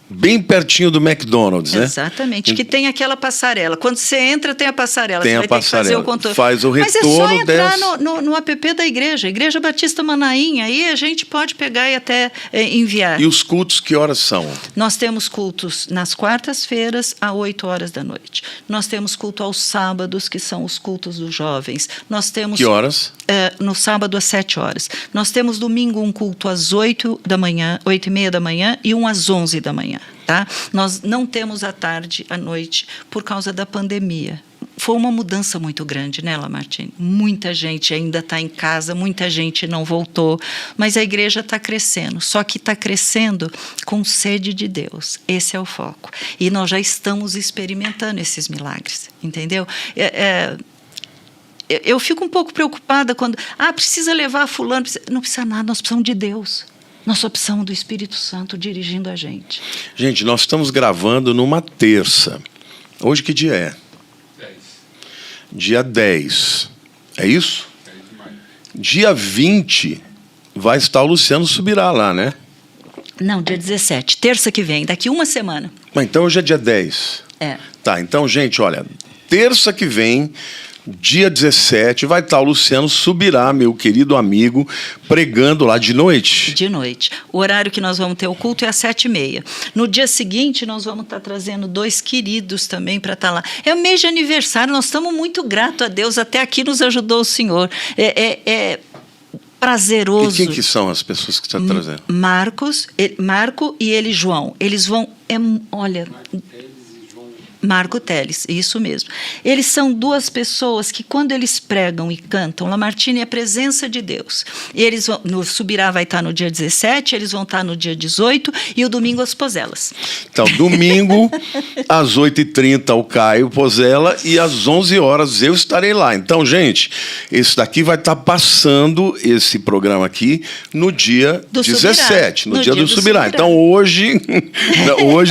S1: bem pertinho do McDonald's, né?
S2: Exatamente, que tem aquela passarela. Quando você entra, tem a passarela.
S1: Tem
S2: você
S1: a passarela.
S2: Ter que fazer o contorno.
S1: Faz o retorno.
S2: Mas é só entrar no app da igreja, Igreja Batista Manaim, aí a gente pode pegar e até enviar.
S1: E os cultos, que horas são?
S2: Nós temos cultos nas quartas-feiras, às 8 horas da noite. Nós temos culto aos sábados, que são os cultos dos jovens. Nós temos...
S1: Que horas?
S2: No sábado, às 7 horas. Nós temos domingo um culto às 8 da manhã, 8h30 da manhã, e um às 11 da manhã. Tá? Nós não temos à tarde, à noite, por causa da pandemia. Foi uma mudança muito grande, né, Lamartine? Muita gente ainda está em casa, muita gente não voltou, mas a igreja está crescendo, só que está crescendo com sede de Deus. Esse é o foco. E nós já estamos experimentando esses milagres, entendeu? Eu fico um pouco preocupada quando... precisa levar fulano... Não precisa nada, nós precisamos de Deus. Nós só precisamos do Espírito Santo dirigindo a gente.
S1: Gente, nós estamos gravando numa terça. Hoje que dia é?
S3: 10.
S1: Dia 10. É isso?
S3: 10 de maio.
S1: Dia 20 vai estar o Luciano Subirá lá, né?
S2: Não, dia 17. Terça que vem, daqui uma semana.
S1: Mas então hoje é dia 10.
S2: É.
S1: Tá, então, gente, olha, terça que vem... Dia 17 vai estar o Luciano Subirá, meu querido amigo, pregando lá de noite.
S2: De noite. O horário que nós vamos ter o culto é às 7h30. No dia seguinte, nós vamos estar trazendo 2 queridos também para estar lá. É o mês de aniversário, nós estamos muito gratos a Deus. Até aqui nos ajudou o Senhor. É prazeroso.
S1: E quem que são as pessoas que você está trazendo?
S2: Marco e ele, João. Eles vão... olha... Marco Teles, isso mesmo. Eles são 2 pessoas que, quando eles pregam e cantam, Lamartine é a presença de Deus. E eles vão, no Subirá vai estar no dia 17, eles vão estar no dia 18 e o domingo as Pozelas.
S1: Então, domingo, às 8h30, o Caio Pozella, e às 11 horas eu estarei lá. Então, gente, esse daqui vai estar passando esse programa aqui no dia 17, no dia do Subirá. Então, hoje,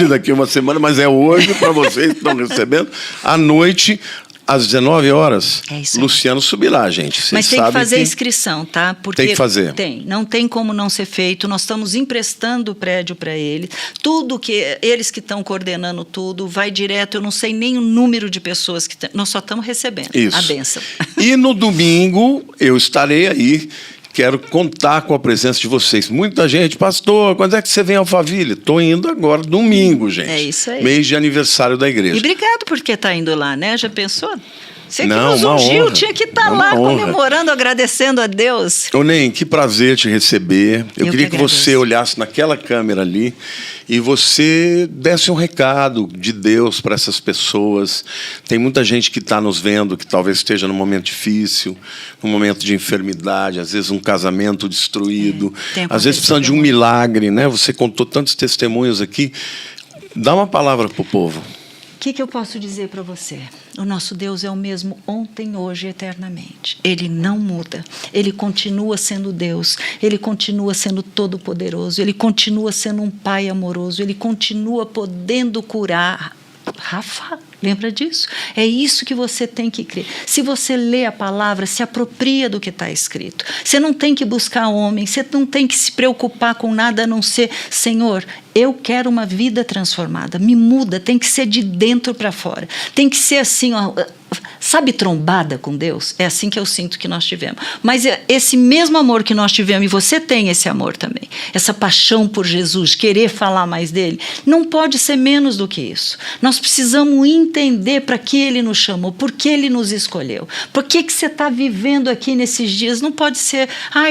S1: daqui uma semana, mas é hoje para vocês estão recebendo, à noite, às 19 horas, Luciano Subirá, gente.
S2: Mas tem que fazer a inscrição, tá? Porque
S1: tem que fazer.
S2: Não tem como não ser feito. Nós estamos emprestando o prédio para eles. Tudo que eles que estão coordenando tudo vai direto. Eu não sei nem o número de pessoas que nós só estamos recebendo.
S1: Isso.
S2: A bênção.
S1: E no domingo eu estarei aí. Quero contar com a presença de vocês. Muita gente, pastor, quando é que você vem ao Alphaville? Estou indo agora, domingo, gente.
S2: É isso aí.
S1: Mês de aniversário da igreja.
S2: E obrigado por está indo lá, né? Já pensou? Você que
S1: não,
S2: nos ungiu, tinha que estar lá comemorando, agradecendo a Deus.
S1: Ô, Ney, que prazer te receber. Eu queria que você olhasse naquela câmera ali e você desse um recado de Deus para essas pessoas. Tem muita gente que está nos vendo, que talvez esteja num momento difícil, num momento de enfermidade, às vezes um casamento destruído, às vezes precisando de um milagre, né? Você contou tantos testemunhos aqui. Dá uma palavra para o povo.
S2: O que eu posso dizer para você? O nosso Deus é o mesmo ontem, hoje e eternamente. Ele não muda. Ele continua sendo Deus. Ele continua sendo todo-poderoso. Ele continua sendo um pai amoroso. Ele continua podendo curar. Rafa, lembra disso? É isso que você tem que crer. Se você lê a palavra, se apropria do que está escrito. Você não tem que buscar homem, você não tem que se preocupar com nada a não ser, Senhor, eu quero uma vida transformada, me muda, tem que ser de dentro para fora. Tem que ser assim, ó, sabe, trombada com Deus. É assim que eu sinto que nós tivemos. Mas esse mesmo amor que nós tivemos, e você tem esse amor também, essa paixão por Jesus, querer falar mais dele, não pode ser menos do que isso. Nós precisamos entender para que ele nos chamou, por que ele nos escolheu, por que você está vivendo aqui nesses dias. Não pode ser,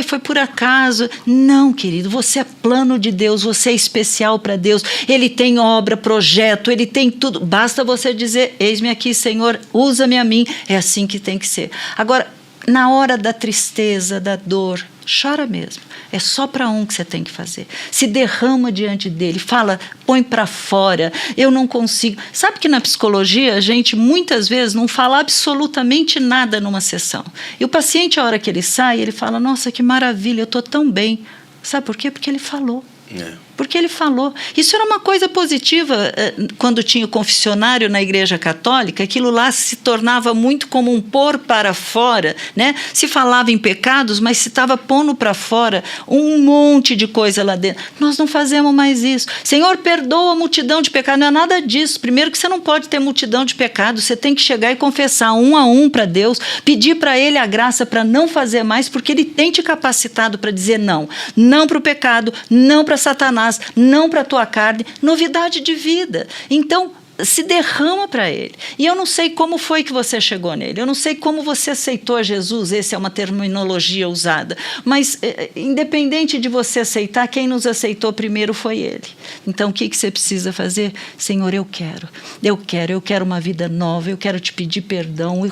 S2: foi por acaso. Não, querido, você é plano de Deus, você é especial para Deus. Ele tem obra, projeto, ele tem tudo. Basta você dizer: eis-me aqui, Senhor, usa-me a mim. É assim que tem que ser. Agora, na hora da tristeza, da dor, chora mesmo. É só para um que você tem que fazer. Se derrama diante dele, fala, põe para fora. Eu não consigo. Sabe que na psicologia a gente muitas vezes não fala absolutamente nada numa sessão. E o paciente, a hora que ele sai, ele fala: nossa, que maravilha, eu estou tão bem. Sabe por quê? Porque ele falou. Porque ele falou. Isso era uma coisa positiva quando tinha o confessionário na Igreja Católica. Aquilo lá se tornava muito como um pôr para fora, né? Se falava em pecados, mas se estava pondo para fora um monte de coisa lá dentro. Nós não fazemos mais isso. Senhor, perdoa a multidão de pecados. Não é nada disso. Primeiro que você não pode ter multidão de pecados. Você tem que chegar e confessar um a um para Deus, pedir para Ele a graça para não fazer mais, porque Ele tem te capacitado para dizer não. Não para o pecado, não para Satanás, não para a tua carne, novidade de vida. Então, se derrama para Ele. E eu não sei como foi que você chegou nele, eu não sei como você aceitou Jesus, essa é uma terminologia usada, mas independente de você aceitar, quem nos aceitou primeiro foi Ele. Então o que você precisa fazer? Senhor, eu quero uma vida nova, eu quero te pedir perdão,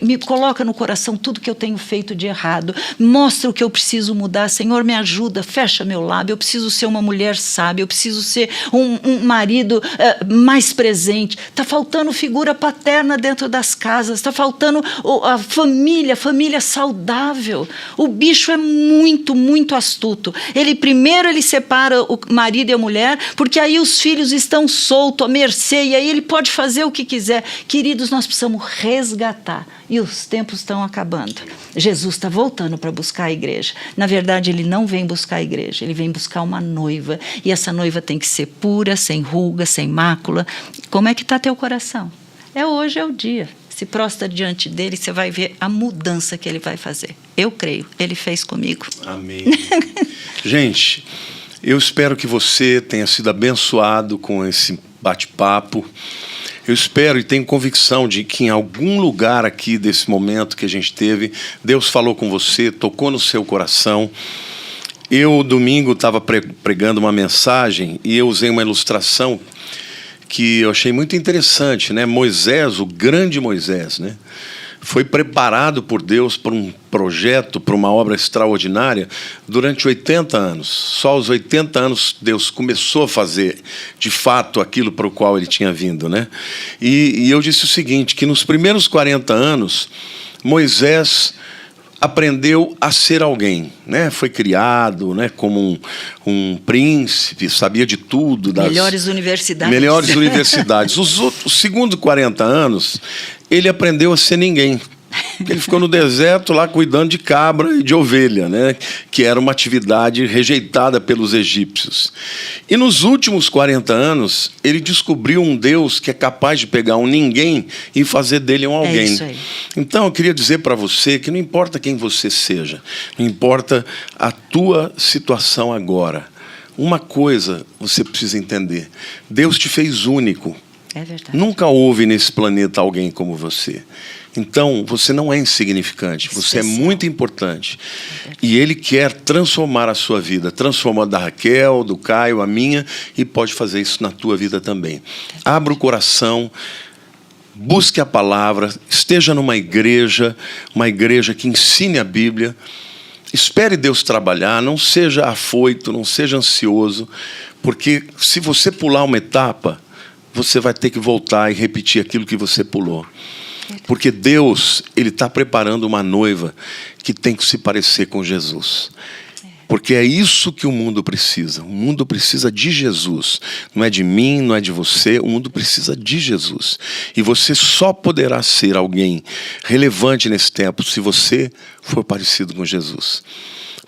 S2: me coloca no coração tudo que eu tenho feito de errado, mostra o que eu preciso mudar. Senhor, me ajuda, fecha meu lábio, eu preciso ser uma mulher sábia, eu preciso ser um marido mais presente. Está faltando figura paterna dentro das casas, está faltando a família saudável. O bicho é muito, muito astuto. Primeiro ele separa o marido e a mulher, porque aí os filhos estão soltos, à mercê, e aí ele pode fazer o que quiser. Queridos, nós precisamos resgatar. E os tempos estão acabando. Jesus está voltando para buscar a igreja. Na verdade, ele não vem buscar a igreja, ele vem buscar uma noiva. E essa noiva tem que ser pura, sem ruga, sem mácula. Como é que está teu coração? Hoje é o dia. Se prostra diante dele, você vai ver a mudança que ele vai fazer. Eu creio, ele fez comigo.
S1: Amém. Gente, eu espero que você tenha sido abençoado com esse bate-papo. Eu espero e tenho convicção de que em algum lugar aqui desse momento que a gente teve, Deus falou com você, tocou no seu coração. Eu, domingo, estava pregando uma mensagem e eu usei uma ilustração que eu achei muito interessante, né? Moisés, o grande Moisés, né? Foi preparado por Deus para um projeto, para uma obra extraordinária durante 80 anos. Só aos 80 anos Deus começou a fazer, de fato, aquilo para o qual ele tinha vindo, né? E eu disse o seguinte, que nos primeiros 40 anos, Moisés aprendeu a ser alguém, né? Foi criado, né, como um príncipe, sabia de tudo.
S2: Melhores
S1: universidades. Os segundos 40 anos, ele aprendeu a ser ninguém. Ele ficou no deserto lá cuidando de cabra e de ovelha, né? Que era uma atividade rejeitada pelos egípcios. E nos últimos 40 anos, ele descobriu um Deus que é capaz de pegar um ninguém e fazer dele um alguém.
S2: É isso aí.
S1: Então, eu queria dizer para você que não importa quem você seja, não importa a tua situação agora. Uma coisa você precisa entender: Deus te fez único.
S2: É verdade.
S1: Nunca houve nesse planeta alguém como você. Então, você não é insignificante, você é muito importante. E Ele quer transformar a sua vida, transformar a da Raquel, do Caio, a minha, e pode fazer isso na tua vida também. Abra o coração, busque a palavra, esteja numa igreja que ensine a Bíblia. Espere Deus trabalhar, não seja afoito, não seja ansioso, porque se você pular uma etapa, você vai ter que voltar e repetir aquilo que você pulou. Porque Deus, Ele está preparando uma noiva que tem que se parecer com Jesus. Porque é isso que o mundo precisa. O mundo precisa de Jesus. Não é de mim, não é de você. O mundo precisa de Jesus. E você só poderá ser alguém relevante nesse tempo se você for parecido com Jesus.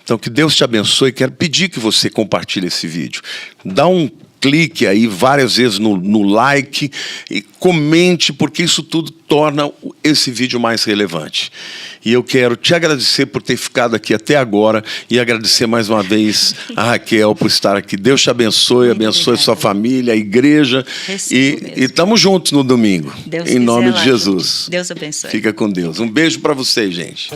S1: Então, que Deus te abençoe. Quero pedir que você compartilhe esse vídeo. Dá um clique aí várias vezes no like e comente, porque isso tudo torna esse vídeo mais relevante. E eu quero te agradecer por ter ficado aqui até agora e agradecer mais uma vez a Raquel por estar aqui. Deus te abençoe, abençoe sua família, a igreja. E estamos juntos no domingo.
S2: Deus
S1: em nome
S2: lá,
S1: de Jesus.
S2: Deus abençoe.
S1: Fica com Deus. Um beijo para vocês, gente.